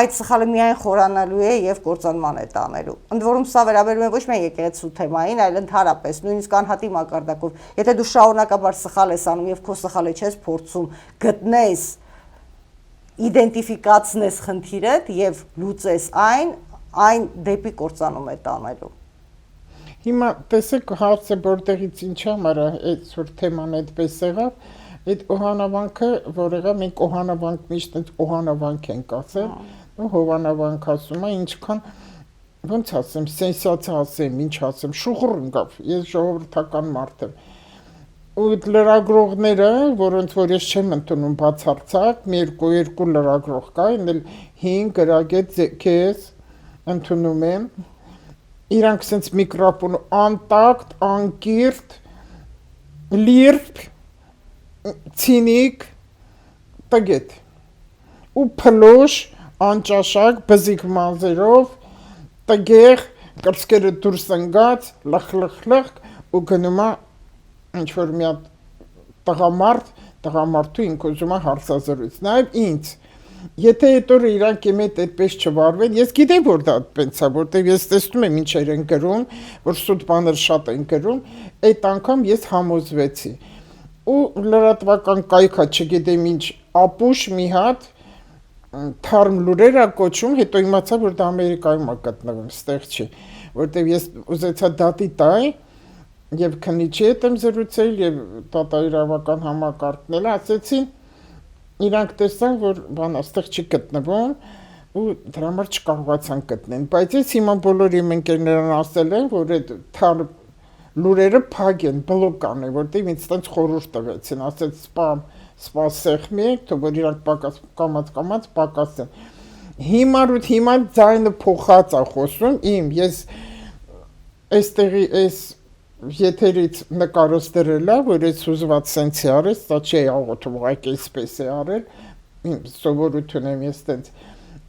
այդ սխալը միայն խորանալու է եւ կործանման է տանելու։ Ընդ որում սա վերաբերում է ոչ միայն եկեղեցու թեմային, այլ ընդհանրապես, նույնիսկ անհատի մակարդակով։ Եթե դու շարունակաբար սխալ ես անում եւ քո սխալը չես փորձում գտնես, իդենտիֆիկացնես խնդիրդ եւ լուծես այն դեպի կործանում է տանելու։ Հիմա տեսեք հարցը որտեղից ինչ համար է այդ որ թեման այդպես եղավ, այդ օհանավանքը, որ եղավ, մենք օհանավանք միշտ այդ օհանավանք ենք ասել, ու հովանավանք ասում է, ինչքան ոնց ասեմ, սենսացիա ասեմ, ինչ ասեմ, շուխուր ընկավ, ես ժողովրդական մարդ եմ։ Ու լրագրողները, որոնց որ ես չեմ ընդունում բացարձակ, մի երկու լրագրող կա, այն էլ 5 գրագետ քեզ ընդունում եմ, իրանք սենց միկրոֆոն անտակտ, անկիրթ, լիրբ, ցինիկ, տգետ, ու փլոշ, անճաշակ, բզիկ մազերով, տգեղ, կրծքերը դուրս ընկած, լխ ու գնում է ինչ-որ մի հատ տղամարդու ինք ուզում է հարցազրույց, նաև ինձ, եթե այդ օրը իրանք իմ հետ այդպես չվարվեն, ես գիտեմ, որ դա այդպես է, որտեղ ես տեսնում եմ ինչեր են գրում, որ սուտ բաներ շատ են գրում, այդ անգամ ես համոզվեցի, ու լրատվական կայքա չգիտեմ ինչ, ապուշ մի հատ, թարմ լուրեր ա կոչում, հետո իմացա, որ դա Ամերիկայում ա գտնվում, ստեղ չի, որտեղ ես ուզեցա դատի տայ, և քննիչի հետ եմ զրուցել, և դատաիրավական համակարգն էլ ասեցին, իրանք տեսան, որ բան աստեղ չի գտնվում, ու դրա համար չկարողացան գտնեն, բայց ես հիմա բոլոր իմ ընկերներն ասել են, որ այդ թարմ լուրերը փակ են, բլոկ անեն, որտեղ ինձ տենց խորհուրդ տվեցին, ասեց սպասեք մեկ, թող որ իրանք կամաց պակասեն։ Հիմա ձայնը փոխած ա խոսում իմ, ես այստեղի այս եթերից նկարս դրել ա, որ այս հուզված սենց է արել, սա չի աղոթում, ուղղակի այսպես է արել, սովորություն եմ ես տենց։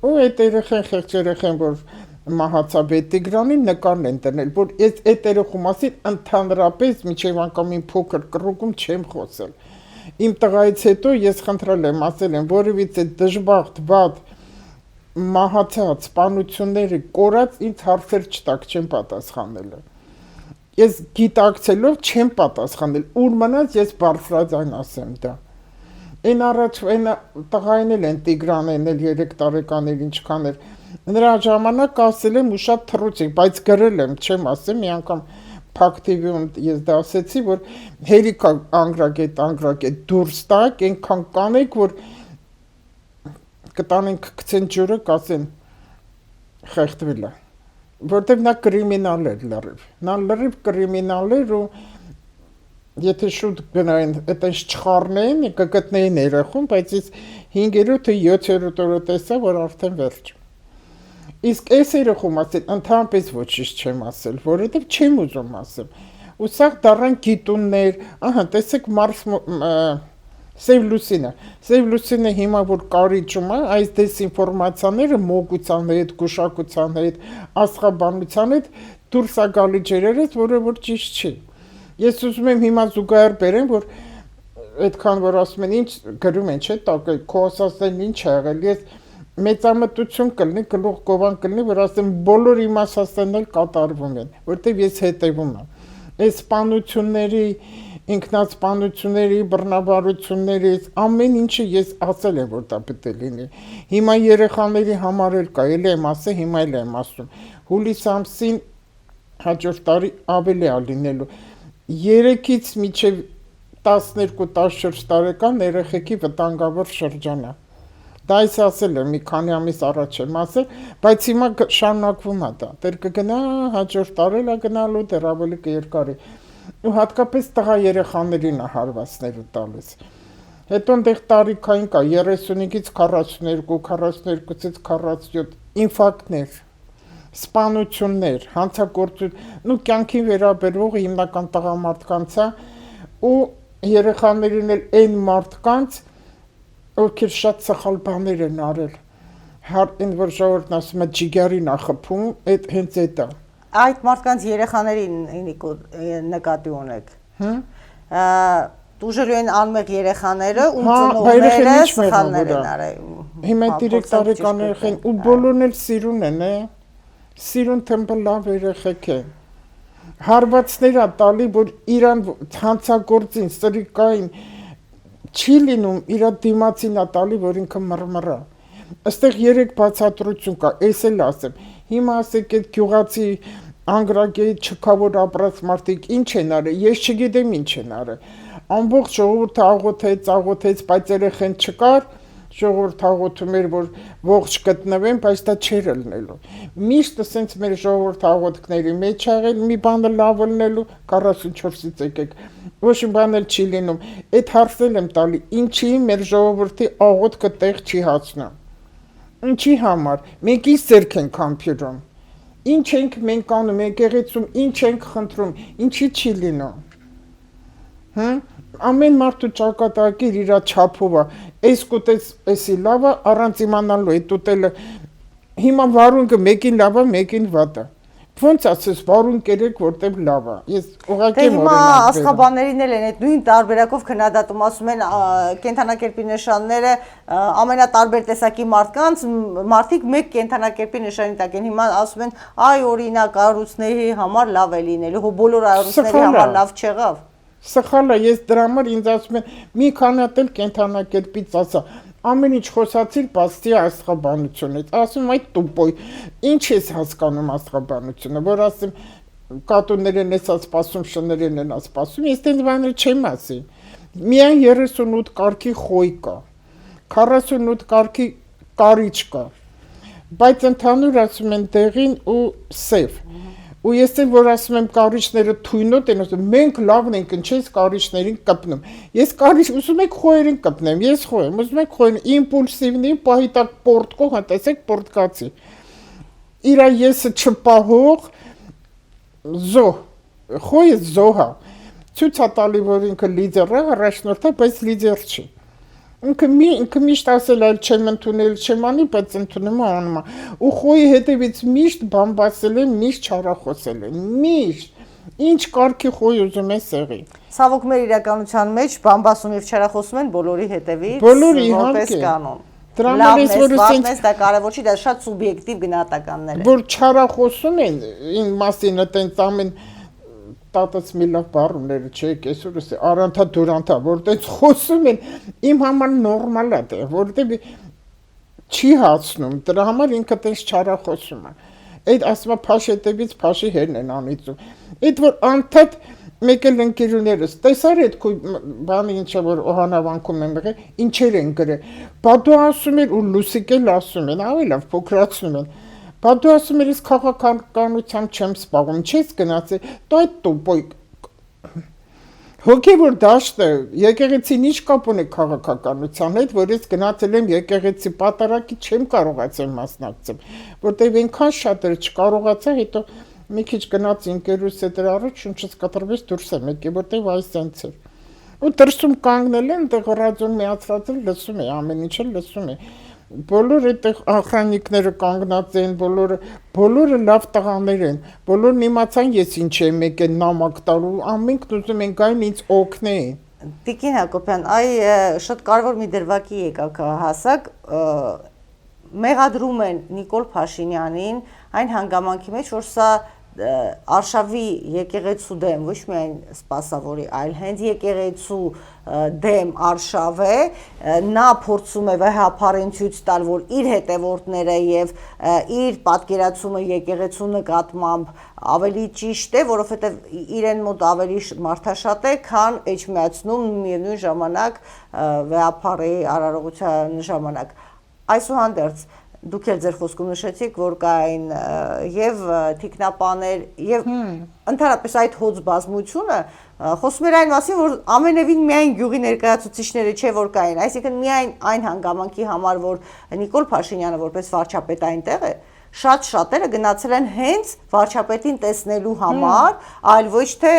Ու այդ երեխեն, խեղճ երեխեն, որ մահացավ այդ Տիգրանի նկարն են դնել, որ այդ երեխու մասին ընդհանրապես մինչև անգամ իմ փոքր կռուկում չեմ խոսել։ Իմ տղայից հետո ես խնդրել եմ, ասել եմ, որևիցե դժբախտ, վատ, մահացած, սպանությունների կորած ինձ հարցեր չտակ, չեմ պատասխանել։ Ես գիտակցելով չեմ պատասխանել, ուր մնաց ես բարձրաձայն ասեմ դա։ Այն առաջ տղային էլ են Տիգրանեն էլ 3 տարեկան էր ինչքան էր, նրա ժամանակ ասել եմ ու շատ թռուցիկ, բայց գրել եմ, չեմ ասեմ, մի անգամ Փակ TV-ում ես դա ասեցի, որ հերիքա անգրագետ դուրս տակ, այնքան կանեք, որ կտանենք գցեն ջուրը, կասեն խեղդվել է, որտեղ նա կրիմինալ էր լրիվ, նա լրիվ կրիմինալ էր ու եթե շուտ գնային, այդպես չխառնեին, կգտնեին երեխուն, բայց ես 5-րդ ու 7-րդ օրը տեսա, որ արդեն վերջ։ Իսկ այս երեխու մասին ընդհանրապես ոչինչ չեմ ասել, որովհետև չեմ ուզում ասեմ։ Ու սա դառան գիտուններ, ահա, տեսեք Սև Լուսինը հիմա որ կարիճում է, այս դեսինֆորմացիաները մոգության հետ, գուշակության հետ, աստղաբանության հետ դուրս է գալի ջերերից, որը որ ճիշտ չի։ Ես ուզում եմ հիմա զուգահեռ բերեմ, որ այդքան որ ասում են ինչ գրում են, չէ՞, տակը քո ասածներն ինչ ա եղել, ես մեծամտություն կլինի, գլուխ գովան կլինի, որ ասեմ բոլոր իմ ասածներն էլ կատարվում են, որտեղ ես հետևում եմ։ Այս սպանությունների, ինքնասպանությունների, բռնաբարությունների, ամեն ինչը ես ասել եմ, որ դա պետք է լինի։ Հիմա երեխաների համար էլ կա, էլ եմ ասել, հիմա էլ եմ ասում։ Հուլիս ամսին հաջորդ տարի ավելի է լինելու։ 3-ից մինչև 12-14 տարեկան երեխեքի վտանգավոր շրջան է։ Դա ես ասել եմ, մի քանի ամիս առաջ եմ ասել, բայց հիմա շարունակվում է դա։ Դեռ կգնա, հաջորդ տարել է գնալու, դեռ ավելի կերկարի։ Ու հատկապես տղա երեխաներին է հարվածներ տալիս։ Հետո այնտեղ տարիքային կա 35-ից 42, 42-ից 47 ինֆարկտներ, սպանություններ, հանցագործություն, կյանքին վերաբերող հիմնական տղամարդկանց է ու երեխաներին էլ այն մարդկանց, ովքեր շատ սխալ բաներ են արել, այն որ ժողովուրդն ասում է ջիգարին ա խփում, հենց այդ է։ Այդ մարդկանց երեխաներին նկատի ունեք։ Տուժելու են անմեղ երեխաները, ում ծնողները սխալներ են արել։ Հիմա 3 տարեկան երեխան ու բոլորն էլ սիրուն են, սիրուն թմբը լավ երեխեք են։ Հարվածներ ա տալի, որ իրան հանցագործին, սրիկային չի լինում իր դիմացին ա տալի, որ ինքը մռմռա։ Այստեղ 3 բացատրություն կա, ես էլ ասեմ։ Հիմա ասեք այդ գյուղացի անգրագետ չքավոր ապրած մարդիկ ինչ են արել, ես չգիտեմ ինչ են արել։ Ամբողջ ժողովուրդը աղոթեց, բայց երեխեն չկար, ժողովուրդ հաղորդում էր, որ ողջ գտնվեն, բայց դա չէր ելնելու։ Միշտ ասենց մեր ժողովուրդ հաղորդքների մեջ աղել մի բանը լավ ելնելու 44-ից եկեք։ Ոչ մի բան էլ չի լինում։ Այդ հարցել եմ տալի, ինչի մեր ժողովրդի աղոթքը տեղ չի հասնում։ Ինչի համար։ Մենք ինչ ձեռք ենք համբերում։ Ինչ ենք մենք անում, եկեղեցում, ինչ ենք խնդրում, ինչի չի լինում։ Հա ամեն մարդու ճակատագիր իր չափով է, այս կուտես էսի լավ է, առանց իմանալու այդ ուտելը հիմա վարունգը մեկին լավ է, մեկին վատ է։ Ոնց ասես վարունգ կերեք, որտեղ լավ է։ Ես ուղղակի եմ հիմա աստղաբաններին էլ են այդ նույն տարբերակով քննադատում, ասում են կենթանակերպի նշանները ամենատարբեր տեսակի մարդիկ մեկ կենթանակերպի նշանի տակ են։ Հիմա ասում են, այ օրինակ առույցների համար լավ է լինելու, հո բոլոր առույցների համար լավ չեղավ։ Սխալ է, ես դրա համար ինձ ասում են մի քանի հատ էլ կենթանակերպից ասա, ամեն ինչ խոսացիր բացի աստղաբանությունից, ասում այդ տուպոյ, ինչ ես հասկանում աստղաբանությունը, որ ասեմ կատուներ են ասած սպասում, շներ են սպասում, ես դες բաներ չեմ ասի, միայն 38 կարգի խոյ կա, 48 կարգի կարիճ կա, բայց ընդհանուր ասում են դեղին ու սև, ու ես էլ որ ասում եմ կարիճները թույնոտ են, ասում մենք լավն ենք ինչպես կարիճներին կպնում։ Ես կարիճ ուզում եք խոյերին կպնեմ, ես խոյեմ, ուզում եք խոյեն իմպուլսիվնի, պահի տակ պորտկող, տեսեք պորտկացի։ Իրա եսը չպահող զոհ, խոյը զոհ է։ Ցույց է տալի, որ ինքը լիդեր է, առաջնորդ է, բայց լիդեր չի։ Ինքը միշտ ասել այլ չեմ ընդունել, չեմ անի, բայց ընդունում եմ անում։ Ու խոյի հետևից միշտ բամբասել են, միշտ չարախոսել են, միշտ։ Ինչ կարգի խոյ ուզում է սեղի։ Ցավոք մեր իրականության մեջ բամբասում եւ չարախոսում են բոլորի հետևից, բոլորի որպես կանոն։ Դրանով ես որ ասենց դա կարևոր չի, դա շատ սուբյեկտիվ գնահատականներ են։ Որ չարախոսում են, ին մասին այտենց ամեն տատած մի լավ բառուները չէ, այսօրս արանթա դուրանթա, որտեղ խոսում են, իմ համար նորմալ է դա, որտեղ չի հասնում, դրա համար ինքը տես չարախոսում է։ Այդ ասում է փաշ հետևից փաշի հերն են անիծում։ Այդ որ անդադ մեկ էլ ընկերուներս տեսար այդ բանը ինչը որ օհանավանքում եմ եղել, ինչեր են գրել։ Բա դու ասում ես ու լուսիկ էլ ասում են, ավելի լավ փոքրացնում են։ Բա դու ասում ես քաղաքականությամբ չեմ սպառում, չես գնացել, դու այդ տոպոյ հոգևոր դաշտը եկեղեցին ինչ կապ ունի քաղաքականության հետ, որ ես գնացել եմ եկեղեցի պատարակի չեմ կարողացել մասնակցել, որտեղ այնքան շատ էր չկարողացա, հետո մի քիչ գնաց ինքերուս հետ առաջ շունչս կտրվեց դուրս եմ եկել, որտեղ այսպես էր։ Ու դրսում կանգնել են, այնտեղ ռադիոն միացրած են, լսում է, ամեն ինչը լսում է։ Բոլոր այդտեղ ախրանիկները կանգնած են, բոլորը լավ տղաներ են, բոլորն իմացան ես ինչ եմ եկել նամակ տալու, ամենքն ուզում են գային ինձ օգնեն։ Տիկին Հակոբյան, այ շատ կարևոր մի դրվագի եկաք հասակ, մեղադրում են Նիկոլ Փաշինյանին այն հանգամանքի մեջ, որ սա Արշավի եկեղեցու դեմ, ոչ միայն սպասավորի, այլ հենց եկեղեցու դեմ արշավ է, նա փորձում է վեհապարեն ցույց տալ, որ իր հետևորդները եւ իր պատկերացումը եկեղեցու նկատմամբ ավելի ճիշտ է, որովհետեւ իրեն մոտ ավելի մարդաշատ է, քան էջմիածնում միևնույն ժամանակ վեհապարի արարողության ժամանակ։ Այսուհանդերձ դուք էլ ձեր խոսքում նշեցիք, որ կային եւ թիկնապաներ եւ ընդհանրապես այդ հոծ բազմությունը խոսում էր այն մասին, որ ամենևին միայն գյուղի ներկայացուցիչները չէ որ կային, այսինքն միայն այն հանգամանքի համար, որ Նիկոլ Փաշինյանը որպես վարչապետ այնտեղ է, շատ շատերը գնացել են հենց վարչապետին տեսնելու համար, այլ ոչ թե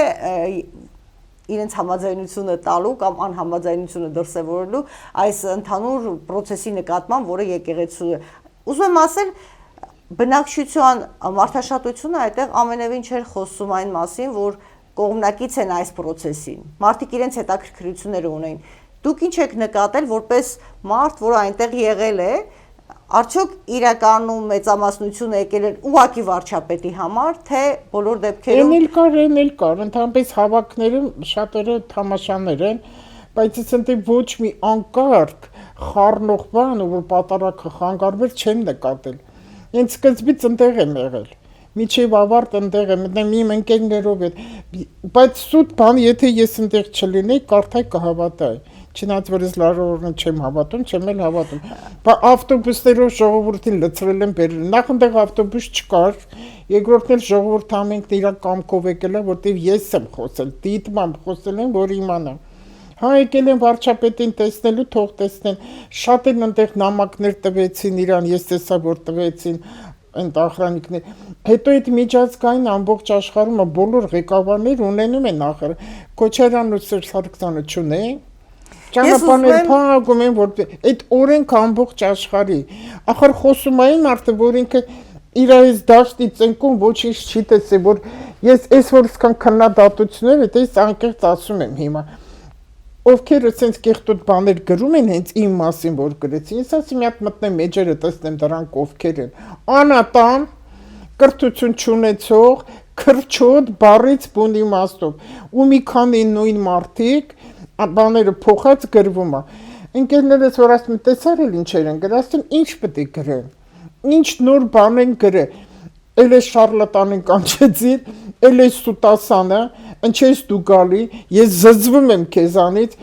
իրենց համաձայնությունը տալու կամ անհամաձայնությունը դրսևորելու այս ընդհանուր process-ի նկատմամբ, որը եկեղեցու է։ Ուզում եմ ասել, բնակչության մարդաշատությունը այդտեղ ամենևին չէր խոսում այն մասին, որ կողմնակից են այս process-ին։ Մարդիկ իրենց հետաքրքրությունները ունեն։ Դուք ինչ եք նկատել որպես մարդ, որ այնտեղ եղել է, արդյոք իրականում մեծամասնությունը եկել էր ուղակի վարչապետի համար, թե բոլոր դեպքերում Էնել կար, ընդհանրապես հավաքները շատերը թամաշաներ են, բայց ասենք ոչ մի անկարգ խառնող բան, որ պատարակը խանգարվեր չեմ նկատել։ Ինձ սկզբից ընդեղ եմ եղել։ Միջև ավարտ ընդեղ եմ, իմ ընկերներով հետ, բայց սուտ բան, եթե ես ընդեղ չլինեի, կարթայ կհավատայի։ Չնայած որ ես լարավորն չեմ հավատում, չեմ էլ հավատում։ Բա ավտոբուսներով ժողովրդին լցրել են բերել։ Նախ այնտեղ ավտոբուս չկար, երկրորդն էլ ժողովուրդը ամենքն իր կամքով եկել է, որտեղ ես եմ խոսել, դիտմամբ խոսել եմ, որ իմանամ։ Հա եկել են վարչապետին տեսնելու, թող տեսնեն։ Շատ են այնտեղ նամակներ տվեցին իրան, ես տեսա որ տվեցին այդ ախրանիկներ։ Հետո այդ միջազգային ամբողջ աշխարհում բոլոր ղեկավարներ ունենում են ախր Քոչարյանն ու Սերժ Սարգսյանը չունեն։ Ճանապարհներ փակում են, որ այդ օրենքը ամբողջ աշխարհի։ Ախր խոսում այն մարդը, որ ինքը իր այս դաշտից ընկում ոչինչ չի տեսել, որ ես այսօր սկան քննադատությունները, դες անկեղծ ասում եմ հիմա։ Ովքեր ասենց կեղտոտ բաներ գրում են հենց իմ մասին, որ գրեցին, ես ասի մի հատ մտնեմ մեջերը տեսնեմ դրանք ովքեր են։ Անատան, կրթություն չունեցող, քրչոտ, բառից բուն իմաստով։ Ու մի քանի նույն մարդիկ բաները փոխած գրվում է։ Ընկերներս որ ասում են, տեսար էլ ինչեր են գրել, ասում ինչ պետք է գրեմ։ Ինչ նոր բան են գրել։ Էլ է շարլատանին կանչեցին, էլ է սուտասանը, ընչես դու գալի, ես զզվում եմ քեզանից,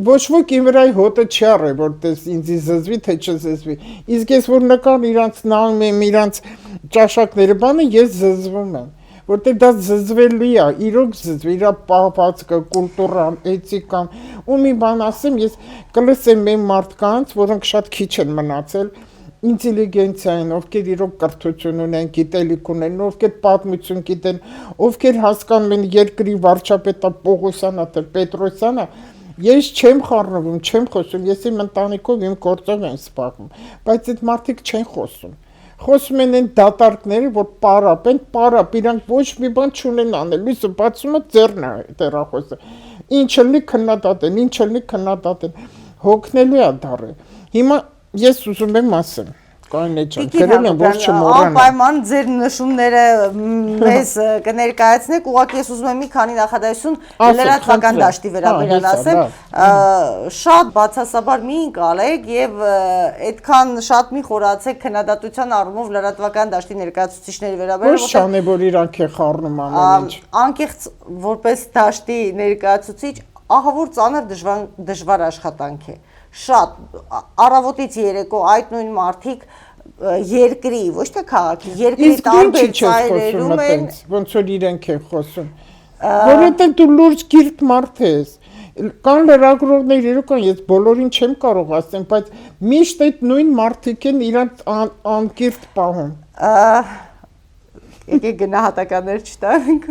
ոչ ոք իմ վրայի հոտը չի առել, որ տես ինձի զզվի, թե չզզվի։ Իսկ ես որ նկան իրանց նայում եմ, իրանց ճաշակները բանը, ես զզվում եմ, որտեղ դա զզվելի է, իրոք զզվի, իրա պահվածքը, կուլտուրան, էթիկան, ու մի բան ասեմ, ես կլսեմ մեր մարդկանց, որոնք շատ քիչ են մնացել, ինտելիգենցիային, ովքեր իրոք կրթություն ունեն, գիտելիք ունեն, ովքեր պատմություն գիտեն, ովքեր հասկանում են երկրի վարչապետը Պողոսյանը, թե Պետրոսյանը, ես չեմ խառնվում, չեմ խոսում, ես իմ ընտանիքով իմ գործով եմ զբաղվում, բայց այդ մարդիկ չեն խոսում։ Խոսում են այն դատարկները, որ պարապ, իրանք ոչ մի բան չունեն անել, լույսը բացում է ձեռն է տեղախոսը։ Ինչ լի քննադատեն, հոգնելու է դառը։ Հիմա ես ուզում եմ ասեմ, Կանե ջան, գրել եմ որ չմոռանամ։ Անպայման ձեր նշումները մեզ կներկայացնեք, ուղղակի ես ուզում եմ մի քանի նախադասություն լրատվական դաշտի վերաբերյալ ասեմ, շատ բացասաբար մի ընկալեք եւ այդքան շատ մի խորացեք քննադատության առումով լրատվական դաշտի ներկայացուցիչների վերաբերյալ։ Ոչ շան է որ իրանք է խառնում ամեն ինչ։ Անկեղծ որպես դաշտի ներկայացուցիչ ահա որ ծանր դժվար աշխատանք է։ Շատ առավոտից երեկո այդ նույն մարդիկ երկրի, ոչ թե քաղաքի, երկրի տարբեր ծայրերում են, ոնց որ իրենք են խոսում։ Որովհետև դու լուրջ գիրտ մարդ ես։ Կան լրագրողներ իրական, ես բոլորին չեմ կարող ասեմ, բայց միշտ այդ նույն մարդիկ են իրանք անկիրտ պահում։ Եկեք գնահատականներ չտանք,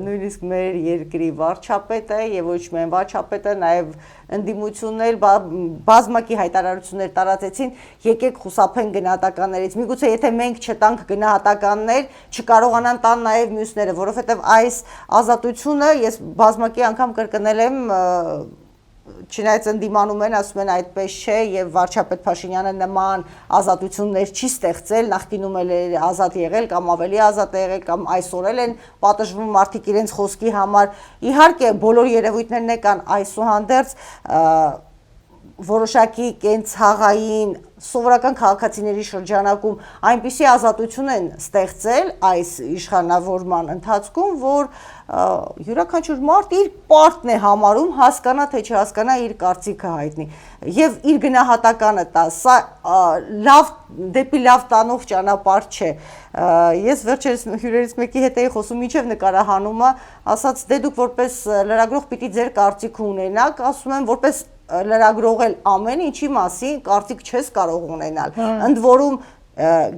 նույնիսկ մեր երկրի վարչապետը եւ ոչ միայն վարչապետը, նաեւ ընդդիմություններ, բազմակի հայտարարություններ տարածեցին, եկեք խուսափեն գնահատականներից։ Միգուցե եթե մենք չտանք գնահատականներ, չկարողանան տան նաեւ մյուսները, որովհետեւ այս ազատությունը ես բազմակի անգամ կրկնել եմ Չնայած ընդդիմանում են, ասում են այդպես չէ եւ վարչապետ Փաշինյանը նման ազատություններ չի ստեղծել, նախկինում էլ ազատ եղել կամ ավելի ազատ եղել կամ այսօր էլ են պատժվում մարդիկ իրենց խոսքի համար։ Իհարկե բոլոր երևույթներն կան այսուհանդերձ որոշակի կենցաղային սովորական քաղաքացիների շրջանակում այնպիսի ազատություն են ստեղծել այս իշխանավորման ընթացքում, որ յուրաքանչյուր մարդ իր պարտն է համարում հասկանա թե չհասկանա իր կարծիքը հայտնի եւ իր գնահատականը տա, սա լավ դեպի լավ տանող ճանապարհ չէ։ Ես վերջերս հյուրերից մեկի հետ էի խոսում մինչև նկարահանումը, ասաց դե դուք որպես լրագրող պիտի ձեր կարծիքը ունենաք, ասում եմ որպես լրագրողել ամեն ինչի մասին կարծիք չես կարող ունենալ։ Ընդ որում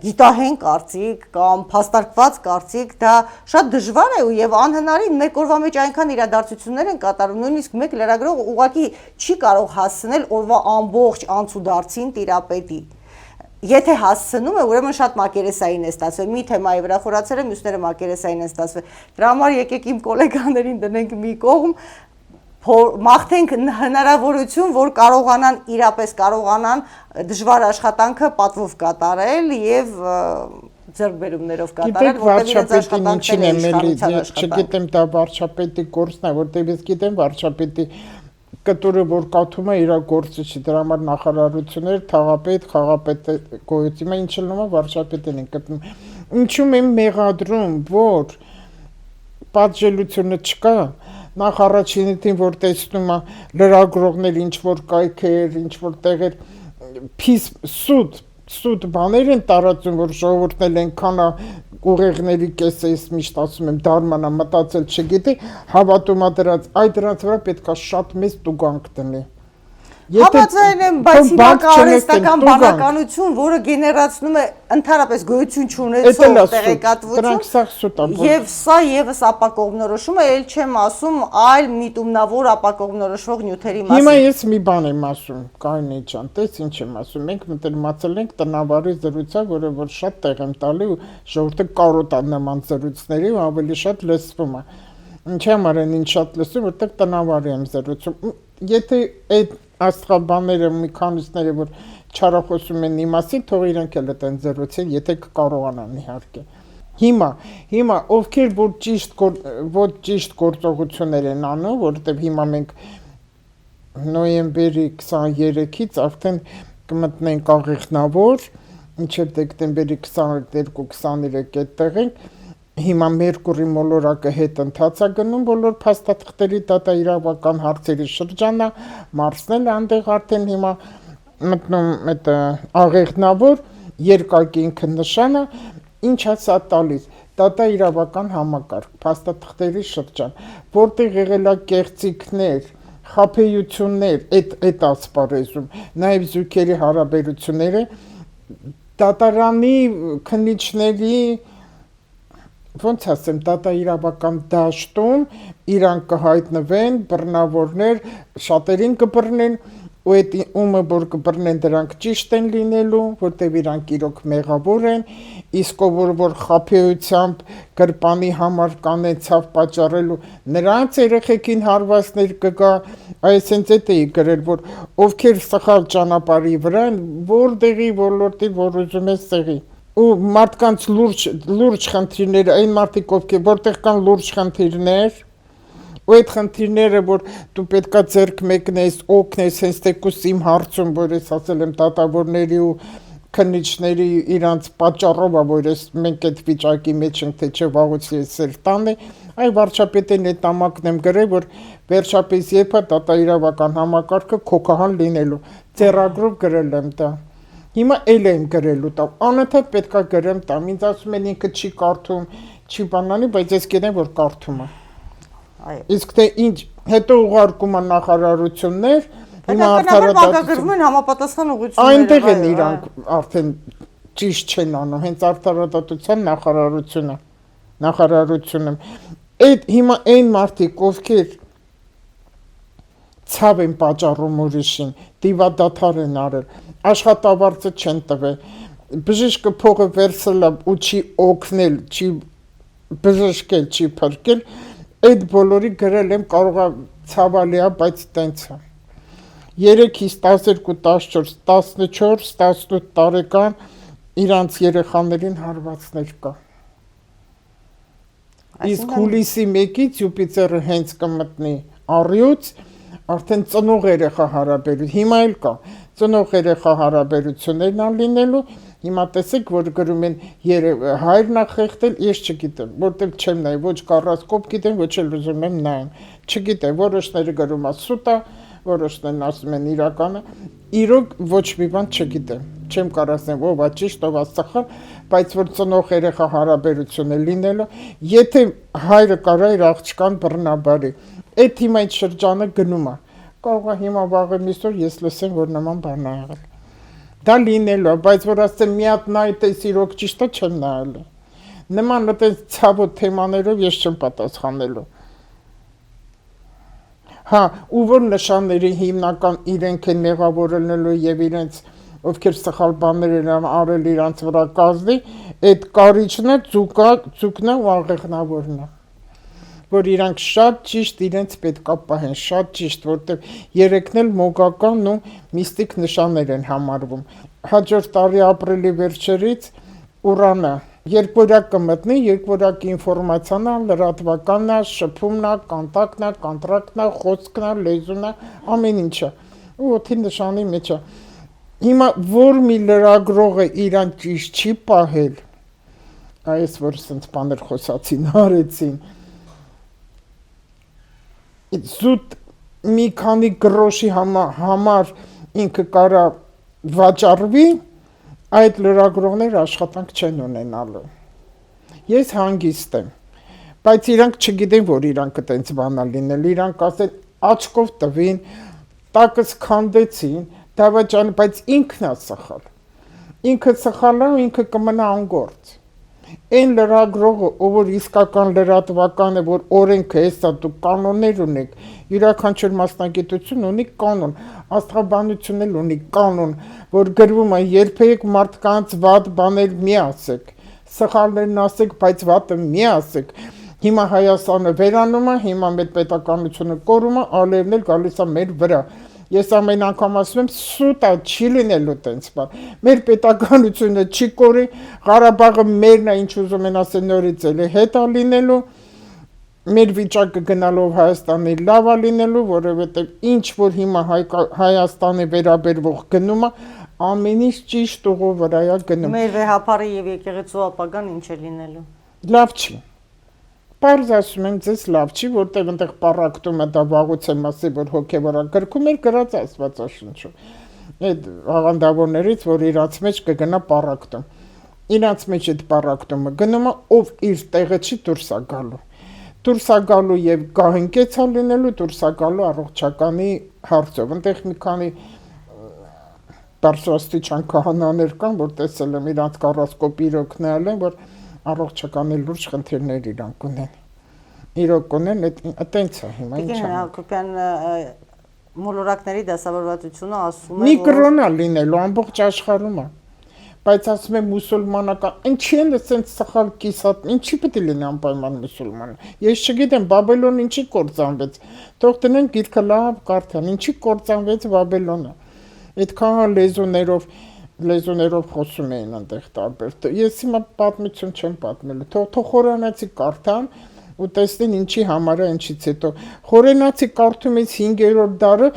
գիտահեն կարծիք կամ փաստարկված կարծիք դա շատ դժվար է եւ անհնարին մեկ օրվա մեջ այնքան իրադարձություններ են կատարում, նույնիսկ մեկ լրագրող ուղղակի չի կարող հասցնել օրվա ամբողջ անցուդարձին տիրապետի։ Եթե հասցնում է, ուրեմն շատ մակերեսային է ստացվել։ Մի թեմայի վրա խորացել է, մյուսները մակերեսային են ստացվել։ Դրա համար եկեք իմ գոլեգաներին դնենք մի կողմ, մաղթենք հնարավորություն, որ կարողանան իրապես կարողանան դժվար աշխատանքը պատվով կատարել եւ ձեռքբերումներով կատարել, որտեղ իրենց աշխատանքն է իշխանության աշխատանք։ Չգիտեմ դա վարչապետի գործն է, որտեղ ես գիտեմ վարչապետի կտուրը որ կաթում է իր գործը չի, դրա համար նախարարություններ, թաղապետ, խաղապետ գոյություն է, ինչ լնոմա վարչապետին են գտնում։ Ինչու՞մ եմ մեղադրում, որ պատժելությունը չկա, նախ առաջինին որ տեսնում է լրագրողներ ինչ որ կայքեր, ինչ որ տեղեր փիս սուտ բաներ են տարածում, որ ժողովուրդն էլ այնքան ուղեղների կեսը ես միշտ ասում եմ դարմանա մտածել չգիտի, հավատում է դրանց, այդ դրանց վրա պետք է շատ մեծ տուգանք դնի։ Հավատային եմ, բայց հիմա կա արհեստական բանականություն, որը գեներացնում է ընդհանրապես գոյություն չունեցող տեղեկատվություն, եւ սա եւս ապակողմնորոշում է, ել չեմ ասում այլ միտումնավոր ապակողմնորոշվող նյութերի մասին։ Հիմա ես մի բան եմ ասում, Կարինե ջան, տես ինչ եմ ասում, մենք մտածել ենք տնավարի զրույցը, որը որ շատ տեղ եմ տալի ու ժողովուրդը կարոտ է նման զրույցների ու ավելի շատ լսվում է։ Ինչի համար են ինչ շատ լսում, որտեղ տնավարի եմ զրուցում։ Եթե այդ աստղաբանները մի քանիսները որ չարախոսում են իմասին, թող իրենք էլ այդեն զրուցեն, եթե կարողանան իհարկե։ Հիմա ովքեր որ ճիշտ գործողություններ են անում, որովհետև հիմա մենք նոյեմբերի 23-ից արդեն կմտնենք աղիխնավոր, մինչև դեկտեմբերի 22-23 այդտեղ ենք։ Հիմա Մերկուրի մոլորակը հետ ընթաց է գնում բոլոր փաստաթղթերի դատաիրավական հարցերի շրջանը, Մարսն էլ այնտեղ արդեն հիմա մտնում այդ աղեղնավոր երկակի ինքը նշանը, ինչ է սա տալիս, դատաիրավական համակարգ, փաստաթղթերի շրջան, որտեղ եղել է կեղծիքներ, խաբեություններ, այդ ասպարեզում, նաև զույգերի հարաբերությունները, դատարանի քննիչների ոնց ասեմ, դատաիրավական դաշտում իրանք կհայտնվեն բռնավորներ, շատերին կբռնեն, ու այդ ումը որ կբռնեն դրանք ճիշտ են լինելու, որտեղ իրանք իրոք մեղավոր են, իսկ որ խաբեությամբ գրպանի համար կանեցավ պատճառելու նրանց երեխեքին հարվածներ կգա, այսինքն այդ էի գրել, որ ովքեր սխալ ճանապարհի վրա են, որտեղի ոլորտի որ ուզում է սեղի ու մարդկանց լուրջ խնդիրներ, այն մարդիկ ովքեր որտեղ կան լուրջ խնդիրներ, ու այդ խնդիրները որ դու պետքա ձեռք մեկնես, օգնես, հենց թեկուզ իմ հարցում, որ ես ասել եմ դատավորների ու քննիչների իրանց պատճառով, որ մենք այդ վիճակի մեջ ենք, թե չէ վաղուց ես տանը, այ վարչապետին այդ նամակն եմ գրել, որ վերջապես երբ է դատաիրավական համակարգը քոքահան լինելու, ձեռագրով գրել եմ դա։ Հիմա էլ եմ գրելու տա, անընդհատ պետքա գրեմ տամ, ինձ ասում են ինքը չի կարդում, չի բանանի, բայց ես գիտեմ, որ կարդում է։ Իսկ թե ինչ, հետո ուղարկում են նախարարություններ, հիմա արդարադատություն են համապատասխան ուղղությունները։ Այնտեղ են իրանք արդեն ճիշտ չեն անում, հենց արդարադատության նախարարությունը։ Այդ հիմա այն մարդիկ, ովքեր ցավ են պատճառում ուրիշին, դիվադադար են արել, աշխատավարձը չեն տվել, բժիշկը փողը վերցրել ու չի օգնել, չի բժշկել, չի փրկել, այդ բոլորի գրել եմ, կարող է ցավալի է, բայց տենց է։ 3-ից 12, 14, 14, 18 տարեկան իրանց երեխաներին հարվածներ կա։ Իսկ հուլիսի 1-ից Յուպիտերը հենց կմտնի առյուծ, արդեն ծնող երեխա հարաբերություն, հիմա էլ կա, ծնող երեխա հարաբերություններն են լինելու, հիմա տեսեք, որ գրում են հայրն է խեղդել, ես չգիտեմ, որտեղ չեմ նայ, ոչ կառասկոպ գիտեմ, ոչ էլ ուզում եմ նայեմ, չգիտեմ, որոշները գրում է սուտ է, որոշներն ասում են իրականը, իրոք ոչ մի բան չգիտեմ, չեմ կարող ասեմ, ով է ճիշտ, ով է սխալ, բայց որ ծնող երեխա հարաբերություն է լինելու, եթե հայրը կարա իր աղջկան բռնաբարի, այդ հիմա այդ շրջանը գնում է, կարող է հիմա վաղը միսօր ես լսեմ, որ նման բան է եղել, դա լինելու է, բայց որ ասեմ մի հատ նայ տես իրոք ճիշտ է չեմ նայելու, նման այդպես ցավոտ թեմաներով ես չեմ պատասխանելու։ Հա, ու որ նշանների հիմնական իրենք են մեղավորելու եւ իրենց ովքեր սխալ բաներ են արել իրանց վրա կազդի, այդ կարիճն է, ծուկն է ու աղեղնավորն է, որ իրանք շատ ճիշտ իրենց պետքա պահեն, շատ ճիշտ, որտեղ երեքն էլ մոգական ու միստիկ նշաններ են համարվում։ Հաջորդ տարի ապրիլի վերջերից Ուրանը երկվորյակ կմտնի, երկվորյակի ինֆորմացիան է, լրատվականն է, շփումն է, կոնտակտն է, կոնտրակտն է, խոսքն է, լեզուն է, ամեն ինչը։ Ու օդի նշանի մեջ է։ Հիմա որ մի լրագրողը իրան ճիշտ չի պահել, այս որ սենց բաներ խոսացին, արեցին, զուտ մի քանի գրոշի համար ինքը կարա վաճառվի, այդ լրագրողները աշխատանք չեն ունենալու։ Ես հանգիստ եմ, բայց իրանք չգիտեն, որ իրանք այդպես բանա լինել, իրանք ասեն աչքով տվին, տակս քանդեցին, դավաճան, բայց ինքն է սխալ։ Ինքը սխալ է, ինքը կմնա անգործ։ Այն լրագրողը, ով որ իսկական լրատվական է, որ օրենքը հեսա դու կանոններ ունեք, յուրաքանչյուր մասնագիտություն ունի կանոն, աստղաբանություն էլ ունի կանոն, որ գրվում է երբեք մարդկանց վատ բաներ մի ասեք, սխալներն ասեք, բայց վատը մի ասեք։ Հիմա Հայաստանը վերանում է, հիմա մեր պետականությունը կորում է, ալևն էլ գալիս է մեր վրա։ Ես ամեն անգամ ասում եմ, սուտ է, չի լինելու տենց բան։ Մեր պետականությունը չի կորի, Ղարաբաղը մերն է, ինչ ուզում են ասել նորից էլ հետ է լինելու, մեր վիճակը գնալով Հայաստանի լավ է լինելու, որովհետև ինչ որ հիմա Հայաստանի վերաբերվող գնում է, ամեն ինչ ճիշտ ուղու վրա է գնում։ Մեր վեհապարը եւ եկեղեցու ապագան ինչ է լինելու։ Լավ չի։ Պարզ ասում եմ ձեզ լավ չի, որտեղ այնտեղ պարակտում է դա վաղուց եմ ասի, որ հոգևորական գրքում էր գրած Աստվածաշնչում։ Այդ աղանդավորներից, որ իրանց մեջ կգնա պարակտում։ Իրանց մեջ այդ պարակտումը գնում է, ով իր տեղը չի դուրս է գալու։ Դուրս է գալու եւ գահենկեց է լինելու, դուրս է գալու առողջականի հարցով։ Այնտեղ մի քանի բարձրաստիճան քահանաներ կան, որ տեսել եմ իրանց կառասկոպի իրոք նայել են, որ առողջականի լուրջ խնդիրներ իրանք ունեն։ Իրոք ունեն, այտենց է հիմա ինչ է։ Տիկին Հակոբյան, մոլորակների դասավորվածությունը ասում է, մի կրոնա լինելու ամբողջ աշխարհում է։ Բայց ասում եմ մուսուլմանական, ինչի են ասենց սխալ կիսատ, ինչի պետք է լինի անպայման մուսուլմանը։ Ես չգիտեմ Բաբելոնը ինչի կործանվեց։ Թող տնեն գիրքը լավ կարդան, ինչի կործանվեց Բաբելոնը։ Այդքան լեզուներով խոսում էին այնտեղ տարբեր։ Ես հիմա պատմություն չեմ պատմելու։ Թող խորանացի կարդան ու տեսնեն ինչի համար է, ինչից հետո։ Խորանացի կարդում ես 5-րդ դարը,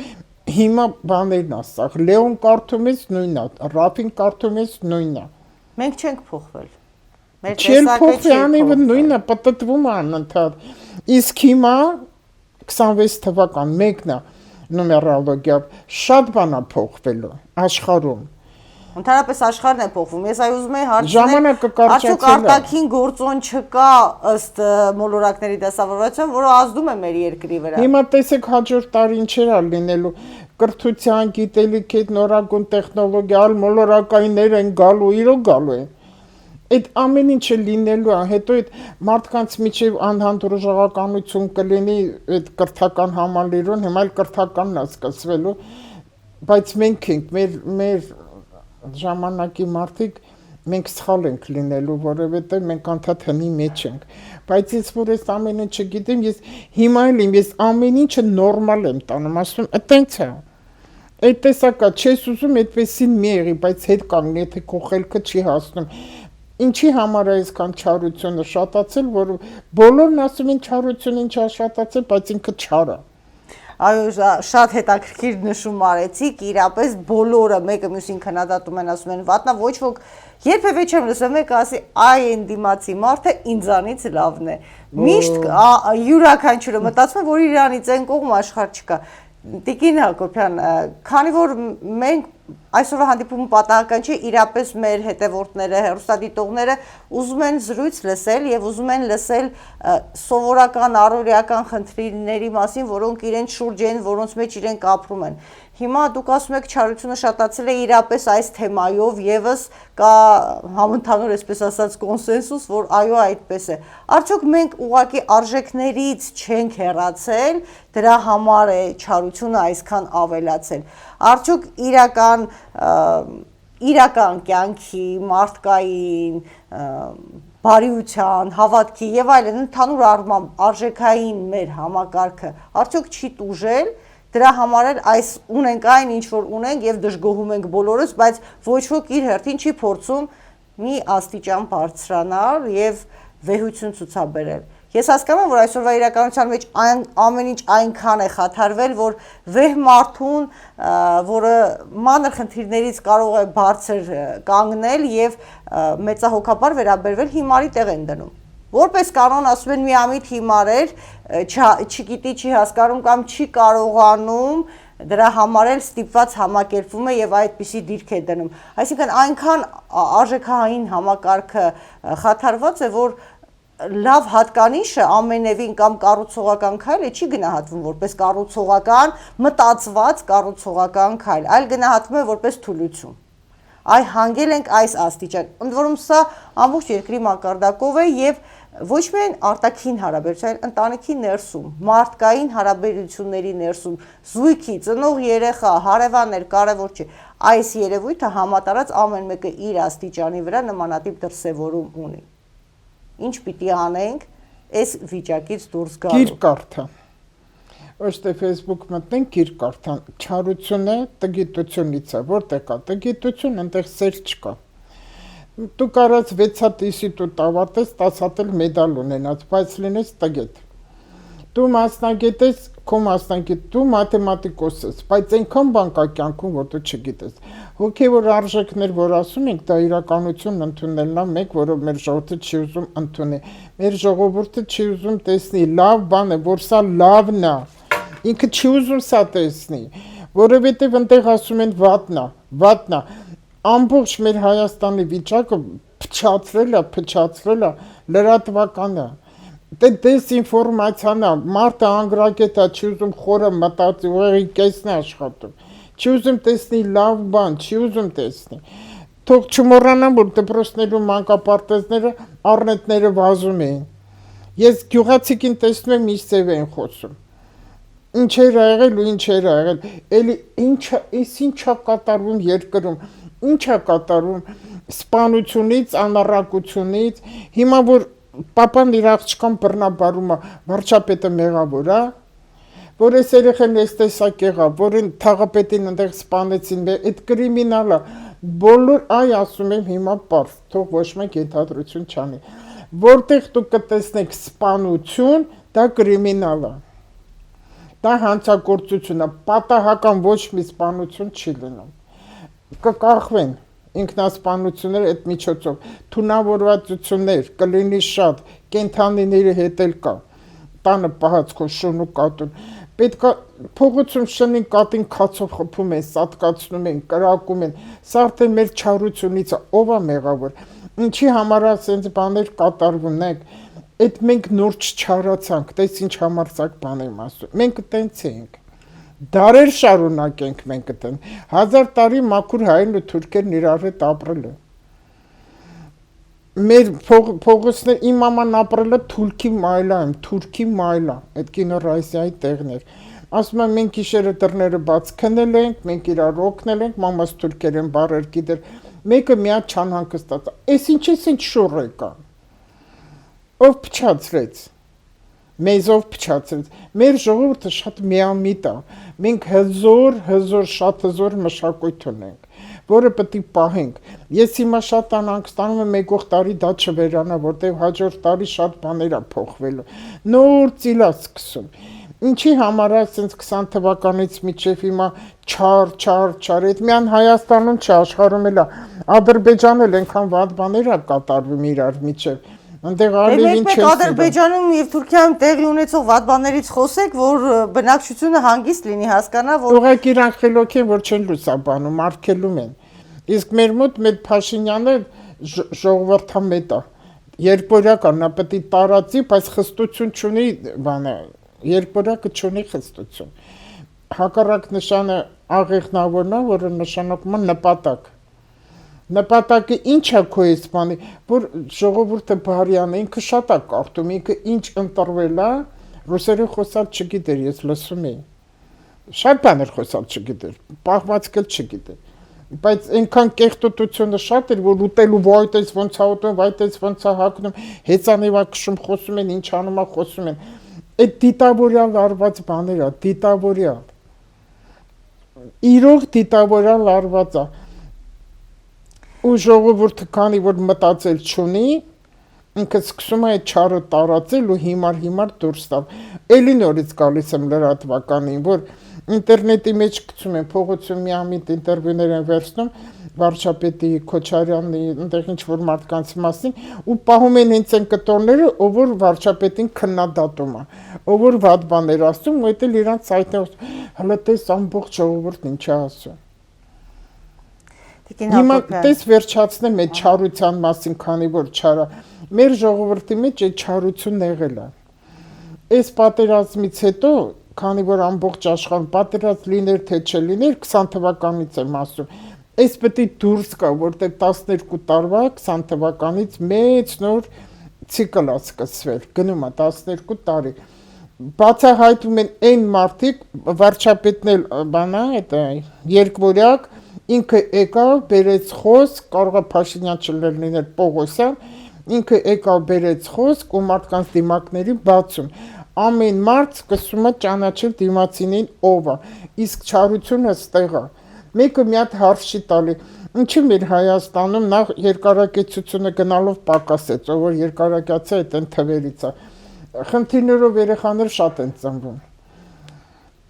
հիմա բաներն ասах, Լեոն կարդում ես նույնն է, Ռաֆին կարդում ես նույնն է։ Մենք չենք փոխվել։ Մեր տեսակը նույնն է, պատտվում է անընդհատ։ Իսկ հիմա 26 թվական մեկն է նումերոլոգիա, շատ բան է փոխվելու աշխարհում։ Ընդհանրապես աշխարհն է փոխվում։ Ես այ ուզում եի հարցնել, ժամանակը կարճացել է։ Արտաքին գործոն չկա ըստ մոլորակների դասավորվածության, որը ազդում է մեր երկրի վրա։ Հիմա տեսեք հաջորդ տարի ինչեր է լինելու։ Կրթության, գիտելիքի, նորագույն տեխնոլոգիա, մոլորակայիններ են գալու, իրոք գալու են։ Այդ ամեն ինչը լինելու է, հետո այդ մարդկանց միջև անհանդուրժողականություն կլինի այդ կրթական համալիրում, հիմա էլ կրթականն է սկսվելու, բայց մենք ենք, մեր ժամանակի մարդիկ մենք սխալ ենք լինելու, որովհետև մենք անդադ հնի մեջ ենք, բայց ես որ ես ամեն ինչը գիտեմ, ես հիմա էլ ես ամեն ինչը նորմալ եմ տանում, ասում եմ, այտենց է, այդ տեսակա, չես ուզում այդպեսին մի եղի, բայց հետ կանգնի, եթե քո խելքը չի հասնում, ինչի համար է այսքան չարությունը շատացել, որ բոլորն ասում են չարությունը ինչ է շատացել, բայց ինքը չար է։ Այո, շատ հետաքրքիր նշում արեցիք, իրապես բոլորը մեկը մյուսին քննադատում են, ասում են վատնա, ոչ ոք երբևէ չեմ լսել մեկը ասի այ այն դիմացի մարդը ինձանից լավն է։ Միշտ յուրաքանչյուրը մտածում է, որ իրանից այն կողմ աշխարհ չկա։ Տիկին Հակոբյան, քանի որ մենք այսօրվա հանդիպումը պատահական չէ, իրապես մեր հետևորդները, հեռուստադիտողները ուզում են զրույց լսել եւ ուզում են լսել սովորական առօրյական խնդիրների մասին, որոնք իրենց շուրջ են, որոնց մեջ իրենք ապրում են։ Հիմա դուք ասում եք չարությունը շատացել է իրապես այս թեմայով եւս կա համընդհանուր, այսպես ասած, կոնսենսուս, որ այո, այդպես է։ Արդյոք մենք ուղղակի արժեքներից չենք հեռացել, դրա համար է չարությունը այսքան ավելացել։ Արդյոք իրական կյանքի, մարդկային, բարիության, հավատքի եւ այլն ընդհանուր առմամբ արժեքային մեր համակարգը արդյոք չի տուժել։ Դրա համար էլ այս ունենք այն ինչ որ ունենք եւ դժգոհում ենք բոլորս, բայց ոչ ոք իր հերթին չի փորձում մի աստիճան բարձրանալ եւ վեհություն ցուցաբերել։ Ես հասկանում եմ, որ այսօրվա իրականության մեջ ամեն ինչ այնքան է խաթարվել, որ վեհ մարդուն, որը մանր խնդիրներից կարող է բարձր կանգնել եւ մեծահոգաբար վերաբերվել, հիմարի տեղ են դնում։ Որպես կանոն ասում են միամիտ հիմար էր, չգիտի, չի հասկանում կամ չի կարողանում, դրա համար էլ ստիպված համակերպվում է եւ այդպիսի դիրք է դնում։ Այսինքն այնքան արժեքային համակարգը խաթարված է, որ լավ հատկանիշը ամենևին կամ կառուցողական քայլը չի գնահատվում որպես կառուցողական, մտածված կառուցողական քայլ, այլ գնահատվում է որպես թուլություն։ Այ հանգել ենք այս աստիճան, ընդ որում սա ամբողջ երկրի մակարդակով է եւ ոչ միայն արտաքին հարաբերություն, այլ ընտանիքի ներսում, մարդկային հարաբերությունների ներսում, զույգի, ծնող երեխա, հարևաններ, կարևոր չէ, այս երևույթը համատարած ամեն մեկը իր աստիճանի վրա նմանատիպ դրսևորում ունի։ Ինչ պիտի անենք այս վիճակից դուրս գալու։ Գիրք կարդա։ Ոչ թե Facebook մտնենք գիրք կարդան, չարությունը տգիտությունից է, որտեղ կա տգիտություն, այնտեղ սեր չկա։ Դու կարած 6 հատ ինստիտուտ ավարտես, 10 հատ էլ մեդալ ունենաս, բայց լինես տգետ։ Դու մասնագետ ես, քո մասնագետ, դու մաթեմատիկոս ես, բայց այնքան բան կա կյանքում, որ դու չգիտես։ Հոգևոր արժեքներ, որ ասում ենք, դա իրականություն ընդունելն է, մեկ, որով մեր ժողովուրդը չի ուզում ընդունի։ Մեր ժողովուրդը չի ուզում տեսնի լավ բան է, որ սա լավն է։ Ինքը չի ուզում սա տեսնի, որովհետև այնտեղ ասում են վատնա, ամբողջ մեր Հայաստանի վիճակը փչացրել է, լրատվական է, դեզինֆորմացիան է, մարդը անգրագետ է, չի ուզում խորը մտածի, ուղեղի կեսն է աշխատում, չի ուզում տեսնի լավ բան, չի ուզում տեսնի, թող չմոռանամ, որ դպրոցներում մանկապարտեզները առնետները վազում էին, ես գյուղացիքին տեսնում եմ ինչ ձև են խոսում, ինչ էր եղել ու ինչ էր եղել, էլի ինչա կատարվում երկրում, ինչա կատարվում սպանությունից, անառակությունից, հիմա որ պապան իր աղջկան բռնաբարում է, վարչապետը մեղավոր է, որ այս երեխան այս տեսակ եղավ, որին թաղապետին այնտեղ սպանեցին, այդ կրիմինալ է, բոլոր այ ասում եմ հիմա պարզ, թող ոչ մեկ ենթադրություն չանի, որտեղ դու կտեսնեք սպանություն, դա կրիմինալ է։ Դա հանցագործություն է, պատահական ոչ մի սպանություն չի լինում։ Կկախվեն ինքնասպանություններ այդ միջոցով, թունավորվածություններ կլինի շատ, կենթանիների հետ էլ կա, տանը պահած քո շուն ու կատուն։ Պետք է փողոցում շնին կատին քացով խփում են, սատկացնում են, կրակում են, սա արդեն մեր չարությունից է, ով է մեղավոր։ Ինչի համար է սենց բաներ կատարվում, այդ մենք նոր չչարացանք, տես ինչ համարձակ բան եմ ասում, մենք տենց ենք, դարեր շարունակենք մենք տեն, 1000 տարի մաքուր հայերն ու թուրքերն իրար հետ ապրել է, մեր փողոցներ, իմ մաման ապրել է Թուրքի մայլա, այդ կինորայսիայի տեղն էր, ասում եմ մենք իշերը դռները բաց քնել ենք, մենք իրար օգնել ենք, մամաս թուրքերեն բարեր գիտեր, մեկը միատ չանհանգստաց, այս ինչ շուռ եկա, ով փչացրեց, մեզով փչացրեց, մեր ժողովուրդը շատ միամիտ է, մենք շատ հզոր մշակույթ ունենք, որը պետք է պահենք, ես հիմա շատ անհանգստանում եմ եկող տարի դա չվերանա, որտեղ հաջորդ տարի շատ բաներ է փոխվելու, նոր ծիլ է սկսում, ինչի համար է ասենց 20 թվականից մինչև հիմա չար, այդ միան Հայաստանում չաշխարհում էլ է, Ադրբեջանը այնքան վատ բաներ է կատարվում իրար միջև, Մենք Ադրբեջանում եւ Թուրքիայում տեղի ունեցող վատ բաներից խոսեք, որ բնակչությունը հանգիստ լինի, հասկանա, որ ուղղակի իրանք խելոք են, որ չեն լուսաբանում, արգելում են։ Իսկ մեր մոտ մեր Փաշինյանը ժողովրդամետ է, երկորյակ է, նա պետք է տարածի, բայց խստություն չունի, բանը, երկորյակը չունի խստություն։ Հակառակ նշանը աղեղնավորն է, որը նշանակում է նպատակ։ Նպատակը ինչ է քո այս բանի, որ ժողովուրդը բարյան է, ինքը շատ է կարդում, ինքը ինչ ընտրվել է, ռուսերեն խոսալ չգիտեր, ես լսում էի, շատ բաներ խոսալ չգիտեր, պահվածք էլ չգիտեր, բայց այնքան կեղտոտությունը շատ էր, որ ուտելու վայտես ոնց է ուտում, վայտես ոնց է հագնում, հեծանիվա քշում խոսում են, ինչ անում է խոսում են, այդ դիտավորյալ արված բաներ է, դիտավորյալ, իրող դիտավորյալ արված է, ու ժողովուրդը քանի որ մտածել չունի, ինքը սկսում է այդ չարը տարածել ու հիմար դուրս տալ։ Էլի նորից գալիս եմ լրատվականին, որ ինտերնետի մեջ գցում են փողոցում միամիտ ինտերվյուներ են վերցնում վարչապետի Քոչարյանի այնտեղ ինչ որ մարդկանց մասին ու պահում են հենց այն կտորները, ով որ վարչապետին քննադատում է, ով որ վատ բաներ ասում, ու դա իրանց այդտեղ հələ տես ամբողջ ժողովուրդն ինչ է ասում։ Հիմա տես վերջացնեմ այդ չարության մասին, քանի որ չարա։ Մեր ժողովրդի մեջ այդ չարությունն եղել է։ Այս պատերազմից հետո, քանի որ ամբողջ աշխարհում պատերազմ լիներ թե չլիներ, 20 թվականից եմ ասում, այս պետք է դուրս գա, որտեղ 12 տարվա 20 թվականից մեծ նոր ցիկլ է սկսվել, գնում է 12 տարի։ Բացահայտում են այն մարդիկ, վարչապետն էլ բանա, այդ երկվորյակ, ինքը եկավ, բերեց խոսք, կարող է Փաշինյան չլիներ Պողոսյան, ինքը եկավ, բերեց խոսք ու մարդկանց դիմակների բացում։ Ամեն մարդ սկսում է ճանաչել դիմացինին ով է, իսկ չարությունը ստեղ է։ Մեկը մի հատ հարց չի տալի, ինչի մեր Հայաստանում նախ երկարակեցությունը գնալով պակասեց, ով որ երկարակացա այդ են թվերից է։ Խնդիրներով երեխաներ շատ են ծնվում։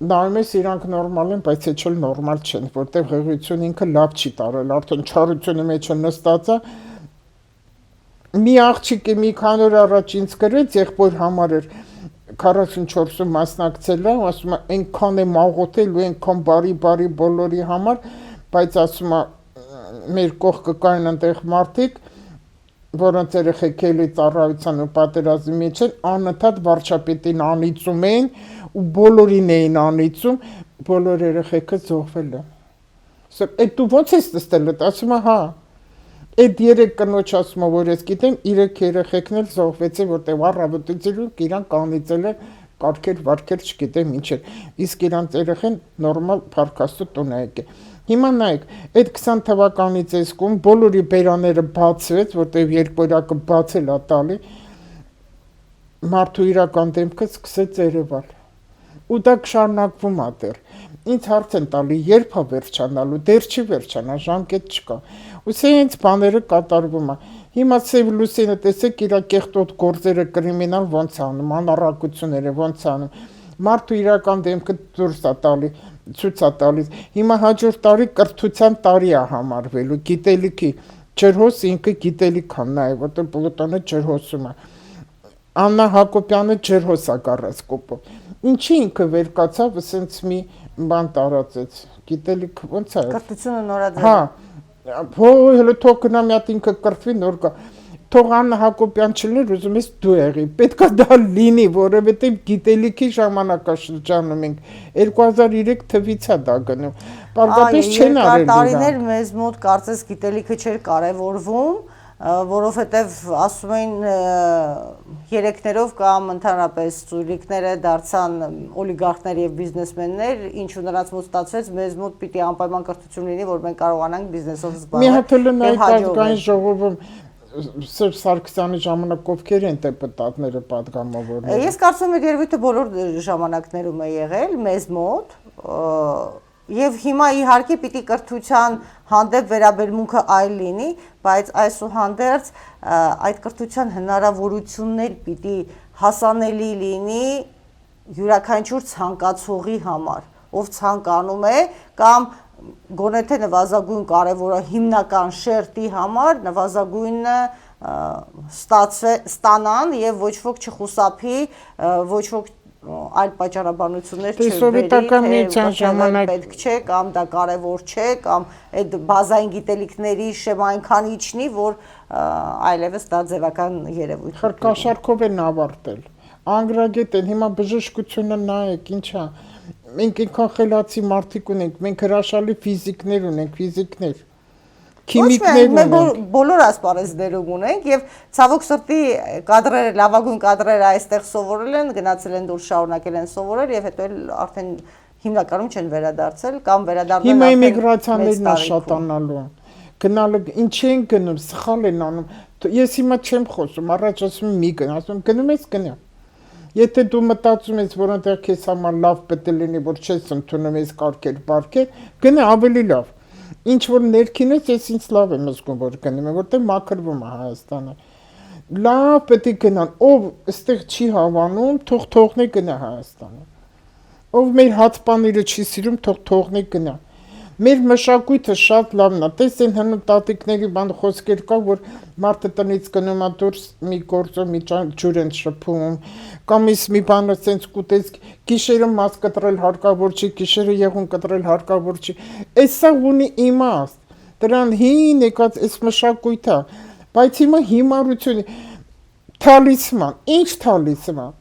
Նայում ես իրանք նորմալ են, բայց այդ չել նորմալ չեն, որտեղ ղեղությունը ինքը լավ չի տարել, արդեն չարությունը մեջ նստած է։ Մի աղջիկ մի քանի օր առաջ ինձ գրեց, եղբոր համար էր 44-ում մասնակցել է, ասում է այնքան եմ աղոթել ու այնքան բարի բոլորի համար, բայց ասում է մեր կողքը կային այնտեղ մարդիկ, որոնց երեխեք էլի ծառայության ու պատերազմի մեջ են, անընդհատ վարչապետին անիծում էին ու բոլորին էին անիծում, բոլոր երեխեքը զոհվել են։ Այդ դու ո՞նց ես տեսել այդ, ասում է հա։ Այդ 3 կնոջ ասում է, որ ես գիտեմ, 3 երեխեքն էլ զոհվեցին, որտեղ առավոտից իրանք անիծել են, կարգեր, վարքեր, չգիտեմ ինչ էր, իսկ իրանք երեխեն նորմալ փառքաստու տուն է եկել։ Հիմա նայեք, այդ 20 թվականից էսկում բոլորի բերաները բացվեց, որտեղ երկվորյակը բացել է տալի, մարդու իրական դեմքը սկսեց երևալ։ Ու դա կշարունակվում է դեռ։ Ինձ հարց են տալի, երբ է վերջանալու, դեռ չի վերջանա, ժամկետ չկա։ Ու սենց բաները կատարվում է։ Հիմա Սև Լուսինը տեսեք իր կեղտոտ գործերը կրիմինալ ոնց անում, անառակությունները ոնց անում։ Մարդու իրական դեմքը դուրս է տալի, ցույց է տալիս։ Հիմա հաջորդ տարի կրթության տարի է համարվելու, գիտելիքի ջրհոս ինքը գիտելիք է նայ, որտեղ Պլուտոնը ջրհոսում է։ Աննա Հակոբյանը ջրհոս է գարասկոպով։ Ինչի ինքը վեր կացավ, ասենց մի բան տարածեց։ Գիտելիք ոնց է։ Կրթությունը նորաձև։ Հա, հələ թող գնա մի հատ ինքը կրթվի նոր կա։ Թող Աննա Հակոբյան չլիներ, ուզում ես դու եղի։ Պետք է դա լինի, որովհետև գիտելիքի ժամանակաշրջանում ենք 2003 թվից է դա գնում։ Պարզապես չեն արել։ Տարիներ մեզ մոտ կարծես գիտելիքը չէր կարևորվում, որովհետև ասում էին երեքներով կամ ընդհանրապես ծույլիկները դարձան օլիգարխներ եւ բիզնեսմեններ, ինչու նրանց մոտ ստացվեց մեզ մոտ պիտի անպայման կրթություն լինի, որ մենք կարողանանք բիզնեսով զբաղվել։ Մի հատ էլ այդ ժողովում Սերժ Սարգսյանի ժամանակ ովքեր են դեպուտատները պատգամավորները։ Ես կարծում եմ երևույթը բոլոր ժամանակներում է եղել մեզ մոտ, եւ հիմա իհարկե պիտի կրթության հանդեպ վերաբերմունքը այլ լինի, բայց այսուհանդերձ այդ կրթության հնարավորություններ պիտի հասանելի լինի յուրաքանչյուր ցանկացողի համար, ով ցանկանում է կամ գոնե թե նվազագույն կարևորը հիմնական շերտի համար նվազագույնը ստանան եւ ոչ ոք չխուսափի, ոչ ոք այլ պատճառաբանություններ չբերի, պետք չէ կամ դա կարևոր չէ կամ այդ բազային գիտելիքների շեմ այնքան իջնի, որ այլևս դա ձևական երևույթ է։ Խրկաշարքով են ավարտել։ Անգրագետ են, հիմա բժշկությունը նայեք, ինչա։ Մենք այնքան խելացի մարդիկ ունենք, մենք հրաշալի ֆիզիկներ ունենք, ֆիզիկներ, քիմիկներ ունենք։ Մենք բոլոր ասպարեզներում ունենք եւ ցավոք սրտի կադրերը, լավագույն կադրերը այստեղ սովորել են, գնացել են դուրս շարունակել են սովորել եւ հետո էլ արդեն հիմնականում չեն վերադարձել կամ վերադառնել հիմա իմիգրացիաներն է շատանալու։ Գնալը ինչ են գնում, սխալ են անում։ Ես հիմա չեմ խոսում, առաջ ասում եմ մի գնա, ասում գնում ես գնա։ Եթե դու մտածում ես, որ այնտեղ քեզ համար լավ պետք է լինի, որ չես ընդունում ես կարգեր, բարքեր, գնա ավելի լավ։ Ինչ որ ներքին ես ինձ լավ եմ զգում, որ գնում եմ, որտեղ մաքրվում է Հայաստանը։ Լավ պետք է գնան, ով այստեղ չի հավանում, թող թողնի գնա Հայաստանը։ ով մեր հացպաները չի սիրում, թողնի գնա։ Մեր մշակույթը շատ լավն է, տեսին հնում տատիկների բան խոսքեր կա, որ մարդը տնից գնում է դուրս մի գործով մի ջուր են շփում, կամ իս մի բանը սենց կուտես, գիշերը մաս կտրել հարկավոր չի, գիշերը եղուն կտրել հարկավոր չի, էսա ունի իմաստ, դրան հին եկած էս մշակույթ է, բայց հիմա հիմարություն, թալիսման, ինչ թալիսման,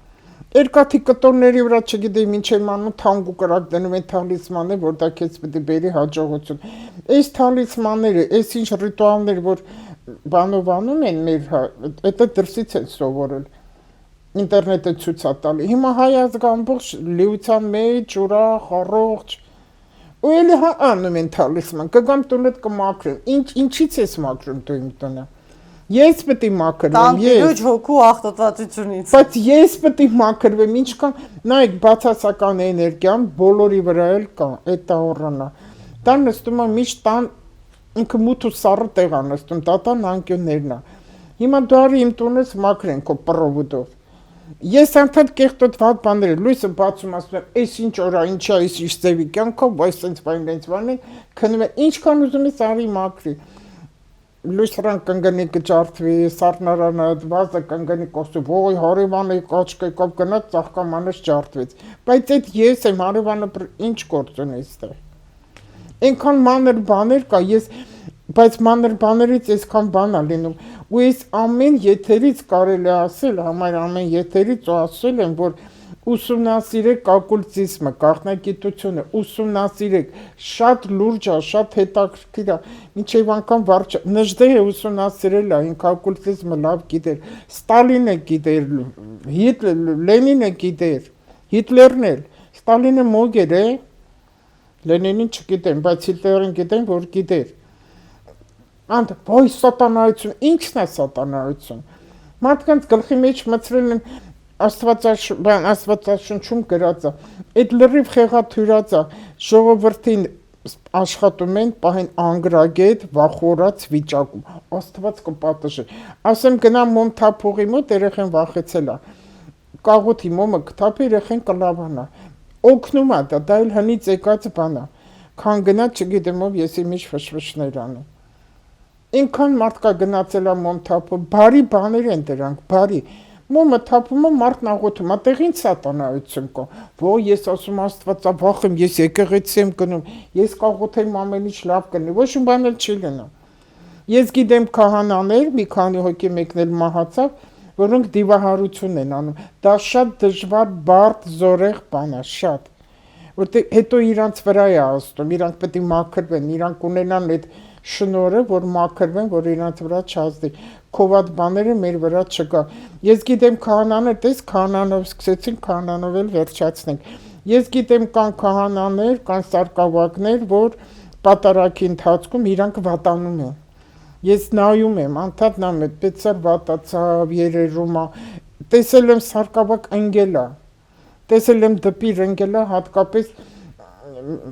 երկաթի կտորների վրա չգիտեի մինչև մանու թանկ ու կրակ դնում են թալիսմաններ, որ դա քեզ պետք է բերի հաջողություն։ Այս թալիսմանները, այս ինչ ռիտուալներ, որ բանով անում են մեր, դա դրսից են սովորել։ Ինտերնետը ցույց է տալի։ Հիմա հայ ազգը ամբողջ լիության մեջ, ուրախ, առողջ։ Ու էլի հա անում են թալիսման, կգամ տունդ կմաքրեն։ Ինչից ես մաքրում դու իմ տունը։ Ես պետք է մաքրվեմ, ես հոգու աղտոտվածությունից։ Բայց ես պետք է մաքրվեմ, ինչքան նայեք բացասական էներգիան բոլորի վրա էլ կա, այդ օրնա։ Դա նստում է միշտ տան ինքը մութ ու սառը տեղ է նստում, տատան անկյուններն է։ Հիմա դու արի իմ տունս մաքրեն քո պրովոդով։ Ես անդադ կեղտոտ վատ բաներ եմ, լույսը բացում ասում եմ, այս ինչ օրա, ինչա, այս ինչ ձևի կյանքով, այս սենց բան, քնում եմ, ինչքան ուզում ես արի մաքրի։ Լույսրան կնգնի կջարդվի, սառնարանը վազը կնգնի կոստու, ոյ հարևանը կաչկայքով գնաց ծաղկամանս ջարդվեց, բայց այդ ես եմ, հարևանը ինչ գործ ունի այստեղ։ Այնքան մանր բաներ կա, բայց մանր բաներից այսքան բան է լինում, ու այս ամեն եթերից կարելի ասել, համար ամեն եթերից ու ասել եմ, որ ուսումնասիրեք օկուլտիզմը, գաղտնագիտությունը, ուսումնասիրեք, շատ լուրջ է, շատ հետաքրքիր է, մինչև անգամ վարչը, Նժդեհը ուսումնասիրել է, ինքը օկուլտիզմը լավ գիտեր, Ստալինը գիտեր, Լենինը գիտեր, Հիտլերն էլ, Ստալինը մոգեր է, Լենինին չգիտեմ, բայց Հիտլերին գիտեմ, որ գիտեր։ Անդ, ոյ սատանայություն, ինչն է սատանայություն։ Մարդկանց գլխի մեջ մտցրել են Աստվածաշնչում գրած է, այդ լրիվ խեղաթյուրած է, ժողովրդին աշխատում են, պահեն անգրագետ, վախորած վիճակում, Աստված կպատժի։ Ասեմ գնամ մոմ թափողի մոտ, երեխեն վախեցել է, կաղոթի մոմը կթափի, երեխեն կլավանա, օգնում է դա էլ հնից եկած բան է, քան գնա չգիտեմ ով ես իմ ինչ ֆշֆշներ անում։ Ինքան մարդկա գնացել է մոմ թափով, բարի բաներ են դրանք, բարի։ Մոմը թափում է մարդն աղոթում, ատեղին սատանայություն կա, ոյ ես ասում Աստվածա վախեմ, ես եկեղեցի եմ գնում, ես կաղոթեմ ամեն ինչ լավ կլինի, ոչ մի բան էլ չի լինում։ Ես գիտեմ քահանաներ, մի քանի հոգի մեկն էլ մահացավ, որոնք դիվահարություն են անում, դա շատ դժվար, բարդ, զորեղ բան է, շատ, որտեղ հետո իրանց վրա է ազդում, իրանք պետք է մաքրվեն, իրանք ունենան այդ շնորհը, որ մաքրվեն, որ իրանց վրա չազդի, քովատ բաները մեր վրա չկա։ Ես գիտեմ քահանաներ, տես քահանանով սկսեցին, քահանանով էլ վերջացնենք։ Ես գիտեմ կան քահանաներ, կան սարկավակներ, որ պատարակի ընթացքում իրանք վատանում են։ Ես նայում եմ, անդադ նայում եմ, պետսար վատացավ, երերում է, տեսել եմ սարկավակ ընկել է, տեսել եմ դպիր ընկել է, հատկապես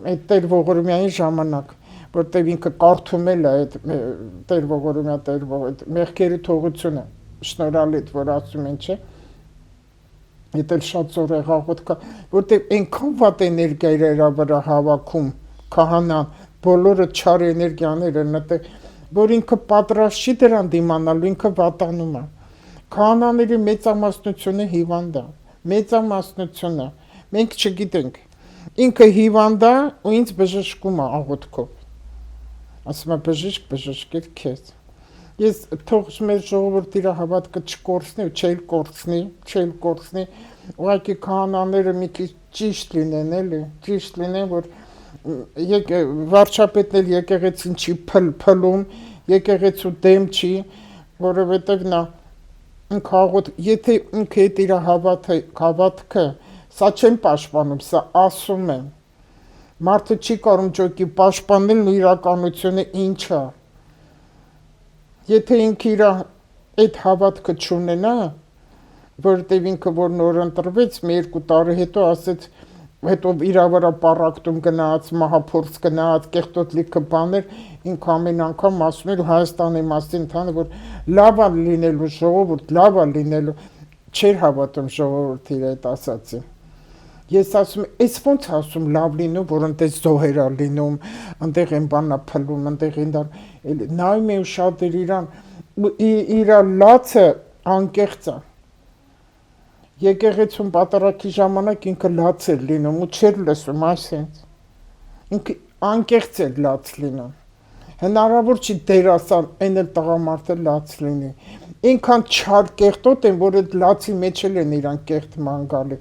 այդ Տեր Ողորմյանի ժամանակ, որտեղ ինքը կարդում էլ է այդ Տեր Ողորմյա, մեղքերի թողությունը, շնորհալի է, որ ասում են, չէ, այդ էլ շատ զորեղ աղոթք կա, որտեղ այնքան վատ էներգիա իր վրա հավաքում, քահանան, բոլորը չար էներգիաները նտեղ, որ ինքը պատրաստ չի դրան դիմանալու, ինքը վատանում է։ Քահանաների մեծամասնությունը հիվանդ է, մեծամասնությունը, մենք չգիտենք, ինքը հիվանդ է ու ինձ բժշկում է աղոթքով։ Ասում է բժշկիր քեզ։ Ես թող մեր ժողովուրդը իր հավատքը չկորցնի ու չել կորցնի, ուղղակի քահանաները մի քիչ ճիշտ լինեն, էլի, ճիշտ լինեն, որ վարչապետն էլ եկեղեցին չի փլում, եկեղեցու դեմ չի, որովհետև նա եթե ինքը այդ իր հավատքը, սա չեմ պաշտպանում, սա ասում եմ։ Մարդը չի կարող ճոկի պաշտպանել ու իրականությունը ինչ է։ Եթե ինքը իր այդ հավատքը չունենա, որտեղ ինքը որ նոր ընտրվեց, մի 2 տարի հետո ասեց, հետո իր վրա պարակտում գնաց, մահափորձ գնաց, կեղտոտ լիքը բաներ, ինքը ամեն անգամ ասում էր Հայաստանի մասին, թանը որ լավ է լինելու ժողովուրդ, լավ է լինելու, չէր հավատում ժողովուրդը իր այդ ասածին։ Ես ասում եմ, «Էս ոնց ասում լավ լինում, որ ընտես զոհեր ա լինում, ընտեղ են բանա փլում, ընտեղ են դան»։ Նայում եմ շատ իրան, իր լացը անկեղծ է։ Եկեղեցում պատարակի ժամանակ ինքը լաց էր լինում ու չէր լսում, այսինքն։ Ինքը անկեղծ էր լաց լինում։ Հնարավոր չի դերասան այն էլ տղամարդը լաց լինի։ Ինքան չար կեղտոտ են, որ այդ լացի մեջ էլ են իրան կեղտման գալի։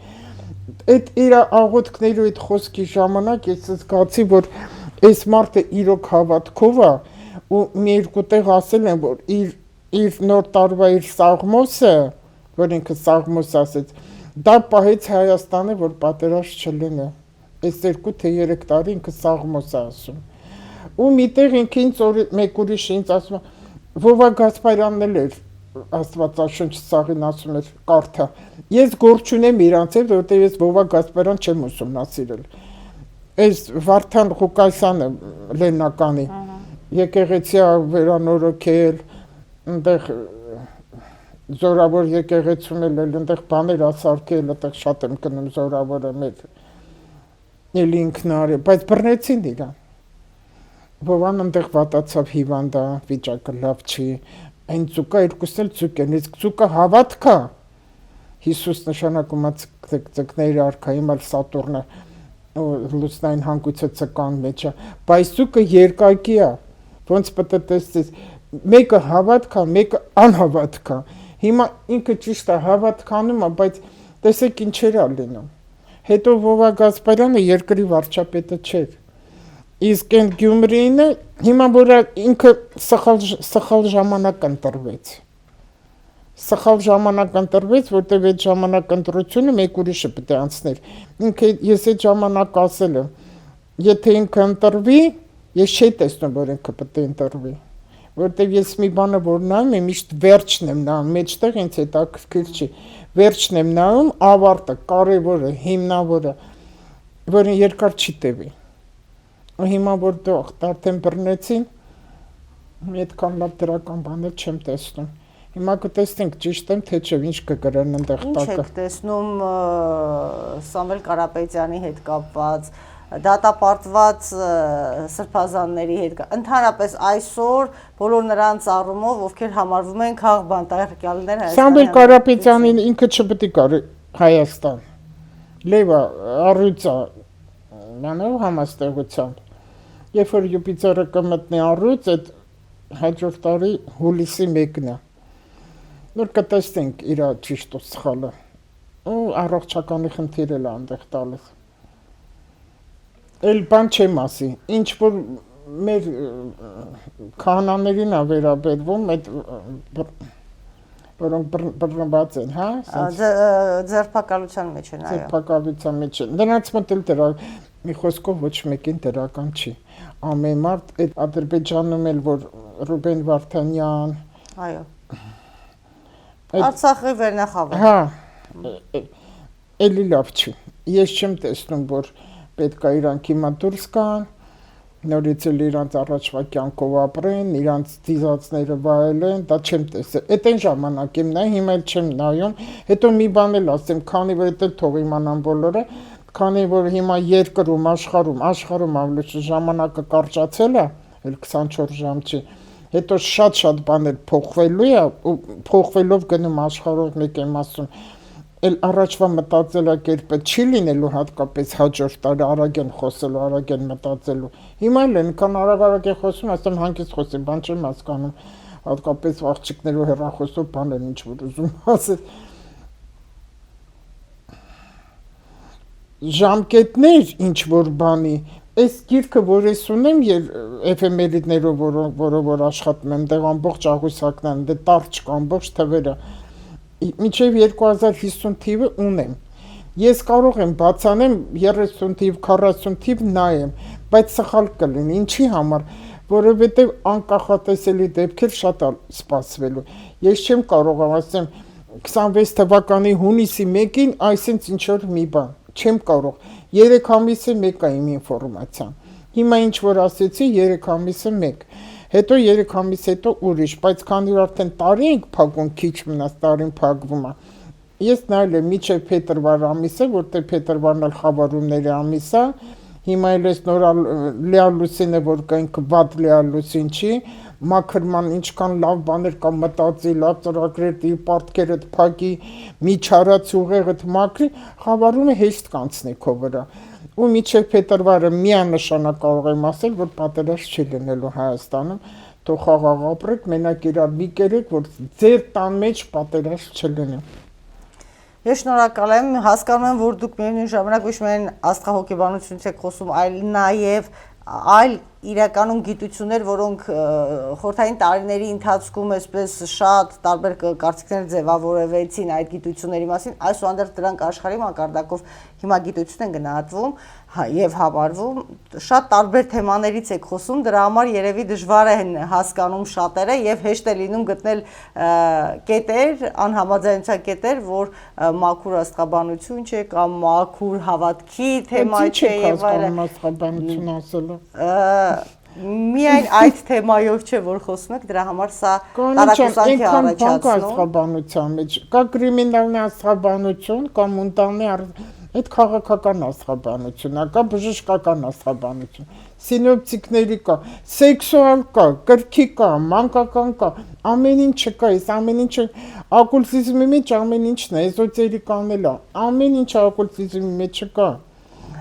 Այդ իր աղոթքների այդ խոսքի ժամանակ ես զգացի, որ այս մարդը իրոք հավատքով է ու մի երկու տեղ ասել են, որ իր նոր տարվա իր սաղմոսը, որ ինքը սաղմոս ասեց, դա պահեց Հայաստանը, որ պատերազմ չլինի։ Այս 2 թե 3 տարի ինքը սաղմոս է ասում։ Ու միտեղ ինքը ինձ մեկ ուրիշ ինձ ասում է, Վովա Գասպարյանն էլ էր Աստվածաշունչ սաղին ասում էր կարդա։ Ես գործ չունեմ իրանց հետ, որովհետև ես Վովա Գասպարյան չեմ ուսումնասիրել։ Այս Վարդան Ղուկասյանը Լեննականի եկեղեցի վերանորոգել, այնտեղ զորավոր եկեղեցում էլ այնտեղ բաներ ասարկել, այնտեղ շատ եմ գնում զորավորը մեր էլ ինքն արել, բայց բռնեցին իրան։ Վովան այնտեղ վատացավ հիվանդ է, վիճակը լավ չի։ Այն ծուկա երկուսն էլ ծուկ են, իսկ ծուկը հավատք է։ Հիսուս նշանակում է ծկների արքա, հիմա Սատուրնը լուսնային հանգույցը ծկան մեջ է, բայց ծուկը երկակի է։ Ոնց պետք է տեսնես, մեկը հավատք է, մեկը անհավատք է։ Հիմա ինքը ճիշտ է հավատքանում է, բայց տեսեք ինչեր է լինում։ Հետո Վովա Գասպարյանը երկրի վարչապետը չէր։ Իսկ այն Գյումրինը հիմա որ ինքը սխալ ժամանակ ընտրվեց։ Սխալ ժամանակ ընտրվեց, որտեղ այդ ժամանակ ընտրությունը մեկ ուրիշը պետք է անցներ։ Ինքը ես այդ ժամանակ ասել եմ, եթե ինքը ընտրվի, ես չի տեսնում, որ ինքը պետք է ընտրվի։ Որտեղ ես մի բանը որ նայում եմ, միշտ վերջն եմ նայում, մեջտեղ ինձ հետաքրքիր չի։ Վերջն եմ նայում, ավարտը, կարևորը, հիմնավորը, որը երկար չի տևի։ Ու հիմա որ դող արդեն բռնեցին, այդքան լավ դրական բաներ չեմ տեսնում։ Հիմա կտեսնենք ճիշտ եմ թե չէ, ինչ կգրեն այնտեղ տակը։ Ինչ եք տեսնում Սամվել Կարապետյանի հետ կապված, դատապարտված սրբազանների հետ, ընդհանրապես այսօր բոլոր նրանց առումով, ովքեր համարվում են քաղբանտարկյալներ Հայաստանի։ Սամվել Կարապետյանին ինքը չպետք է կարի Հայաստան։ Լեվա առյուծա մանով համաստեղությամբ։ Երբ որ Յուպիտերը կմտնի առյուծ, այդ հաջորդ տարի հուլիսի 1-ն է։ Նոր կտեսնենք իր ճիշտ ու սխալը։ Ու առողջականի խնդիր էլ այնտեղ տալիս։ Էլ բան չեմ ասի, ինչ որ մեր քահանաներին է վերաբերվում, այդ որոնք բռնված են, հա? Ձերբակալության մեջ են, այո։ Ձերբակալության մեջ են։ Նրանց մոտ էլ դրա մի խոսքով ոչ մեկին դրական չի։ Ամեն մարդ այդ Ադրբեջանում էլ որ Ռուբեն Վարդանյան, այո։ Արցախի վերնախավը։ Հա։ Էլի լավ չի։ Ես չեմ տեսնում, որ պետք է իրանք հիմա դուրս գան, նորից էլ իրանց առաջվա կյանքով ապրեն, իրանց դիզացները վայելեն, դա չեմ տեսել։ Այդ այն ժամանակ եմ նայ, հիմա էլ չեմ նայում։ Հետո մի բան էլ ասեմ, քանի որ դա թող իմանան բոլորը, քանի որ հիմա երկրում, աշխարհում ավելի ժամանակը կարճացել է, էլ 24 ժամ չի։ Հետո շատ բաներ փոխվելու է, ու փոխվելով գնում աշխարհով մեկ եմ ասում, էլ առաջվա մտածելակերպը չի լինելու հատկապես հաջորդ տարի արագ են խոսելու, արագ են մտածելու։ Հիմա էլ ենքան արագ են խոսում, ասեմ հանգիստ խոսեմ, բան չեմ հասկանում, հատկապես աղջիկներով հեռախոսով բան են ինչ որ ուզում ասել։ Ժամկետներ ինչ որ բանի, այս գիրքը որ ես ունեմ էֆեմերիդներով, որով աշխատում եմ, դեղ ամբողջ աղյուսակն են, դե տարջ կա ամբողջ թվերը, մինչև 2050 թիվը ունեմ։ Ես կարող եմ բացանեմ 30 թիվ, 40 թիվ նայեմ, բայց սխալ կլինի, ինչի համար, որովհետև անկախատեսելի դեպքեր շատ սպասվելու։ Ես չեմ կարող ասեմ 26 թվականի հունիսի 1-ին այսինչ ինչ որ մի բան, չեմ կարող։ 3 ամիսը մեկ է իմ ինֆորմացիան։ Հիմա ինչ որ ասեցի 3 ամիսը մեկ։ Հետո 3 ամիս հետո ուրիշ, բայց քանի որ արդեն տարի ենք փակում, քիչ մնաց տարին փակվում է։ Ես նայել եմ միջև փետրվար ամիսը, որտեղ փետրվարն էլ խավարումների ամիս է, հիմա էլ էս նոր լիալուսինը, որ կա ինքը վատ լիալուսին չի, մաքրման ինչքան լավ բաներ կա մտածի, լավ ծրագրեր, պարտքերդ փակի, միջարած ուղեղդ մաքրի, խավարումը հեշտ կանցնի քո վրա։ Ու միջև փետրվարը միանշանակ կարող եմ ասել, որ պատերազմ չի լինելու Հայաստանում, թող խաղաղ ապրեք, մենակ իրար մի կերեք, որ ձեր տան մեջ պատերազմ չլինի։ Ես շնորհակալ եմ, հասկանում եմ, որ դուք միևնույն ժամանակ ոչ միայն աստղահոգեբանությունից եք խոսում, այլ նաև այլ իրականում գիտություններ, որոնք խորհրդային տարիների ընթացքում այսպես շատ տարբեր կարծիքներ ձևավորվեցին այդ գիտությունների մասին, այսուհանդերձ դրանք աշխարհի մակարդակով հիմա գիտություն են գնահատվում եւ համարվում, շատ տարբեր թեմաներից եք խոսում, դրա համար երևի դժվար է հասկանում շատերը եւ հեշտ է լինում գտնել կետեր, անհամաձայնության կետեր, որ մաքուր աստղաբանություն չէ կամ մաքուր հավատքի թեմա չէ եւ այլն։ Աստղաբանություն ասելով Միայն այդ թեմայով չէ, որ խոսում եք, դրա համար սա տարակուսանքի առաջացնում։ Աստղաբանության մեջ կա կրիմինալն աստղաբանություն կամ ունտալնի այդ քաղաքական աստղաբանությունն է, կա բժշկական աստղաբանություն, սինոպտիկների կա, սեքսուալ կա, կրքի կա, մանկական կա, ամեն ինչ կա, այս ամեն ինչը օկուլտիզմի մեջ ամեն ինչն է, էզոտերիկան էլ է, ամեն ինչ օկուլտիզմի մեջ կա։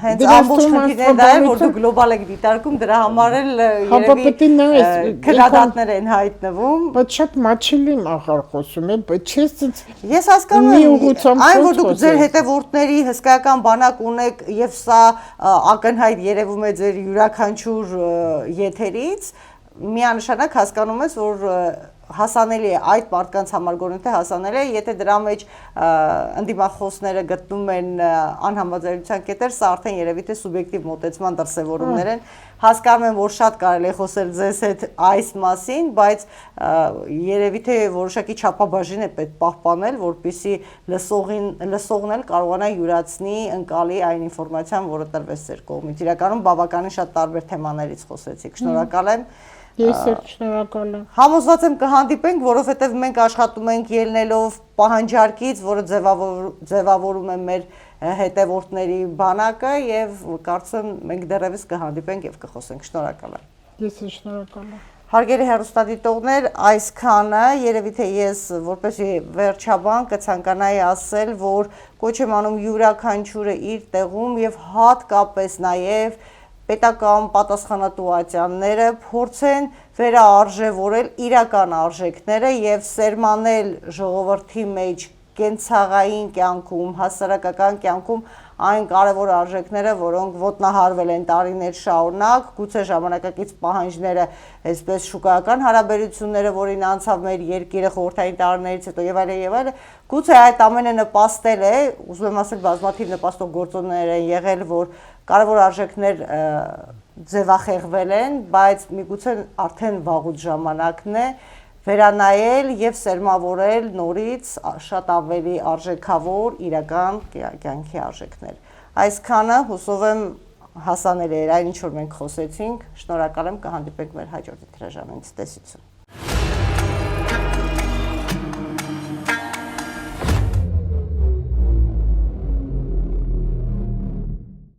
Հենց ամբողջ խնդիրները դա է, որ դու գլոբալ եք դիտարկում, դրա համար էլ երևի քննադատներ են հայտնվում։ Բայց շատ մաչելի ախր խոսում եմ, բայց չես Ես հասկանում եմ, այն որ դուք ձեր հետևորդների հսկայական բանակ ունեք եւ սա ակնհայտ երևում է ձեր յուրաքանչյուր եթերից, միանշանակ հասկանում ես, որ հասանելի է այդ մարդկանց համար գոնե հասանելի է, եթե դրա մեջ ընդդիմախոսները գտնում են անհամաձայնության կետեր, սա արդեն երևի թե սուբյեկտիվ մոտեցման դրսևորումներ են։ Հասկանում եմ, որ շատ կարելի է խոսել ձեզ հետ այս մասին, բայց երևի թե որոշակի չափաբաժին է պետք պահպանել, որպեսզի լսողն էլ կարողանա յուրացնի ընկալի այն ինֆորմացիան, որը տրվեց ձեր կողմից։ Իրականում բավականին շատ տարբեր թեմաներից խոսեցիք։ Շնորհակալ եմ։ Ես էլ շնորհակալ եմ։ Համոզված եմ կհանդիպենք, որովհետև մենք աշխատում ենք ելնելով պահանջարկից, որը ձևավորում է մեր հետևորդների բանակը եւ կարծում եմ մենք դեռևս կհանդիպենք եւ կխոսենք։ Շնորհակալ եմ։ Ես էլ շնորհակալ եմ։ Հարգելի հեռուստադիտողներ, այսքանը երևի թե ես որպես վերջաբան կցանկանայի ասել, որ կոչ եմ անում յուրաքանչյուրը իր տեղում եւ հատկապես նաեւ պետական պատասխանատու ատյանները փորձեն վերաարժևորել իրական արժեքները եւ սերմանել ժողովրդի մեջ կենցաղային կյանքում, հասարակական կյանքում այն կարևոր արժեքները, որոնք ոտնահարվել են տարիներ շարունակ, գուցե ժամանակակից պահանջները, այսպես շուկայական հարաբերությունները, որին անցավ մեր երկիրը խորհրդային տարիներից հետո եւ այլն, գուցե այդ ամենը նպաստել է, ուզում եմ ասել բազմաթիվ նպաստող գործոններ են եղել, որ կարևոր արժեքներ ձևախեղվել են, բայց միգուցե արդեն վաղուց ժամանակն է վերանայել եւ սերմավորել նորից շատ ավելի արժեքավոր իրական կյանքի արժեքներ։ Այսքանը հուսով եմ հասանելի էր այն ինչ որ մենք խոսեցինք։ Շնորհակալ եմ, կհանդիպենք մեր հաջորդ հրաժարակից տեսություն։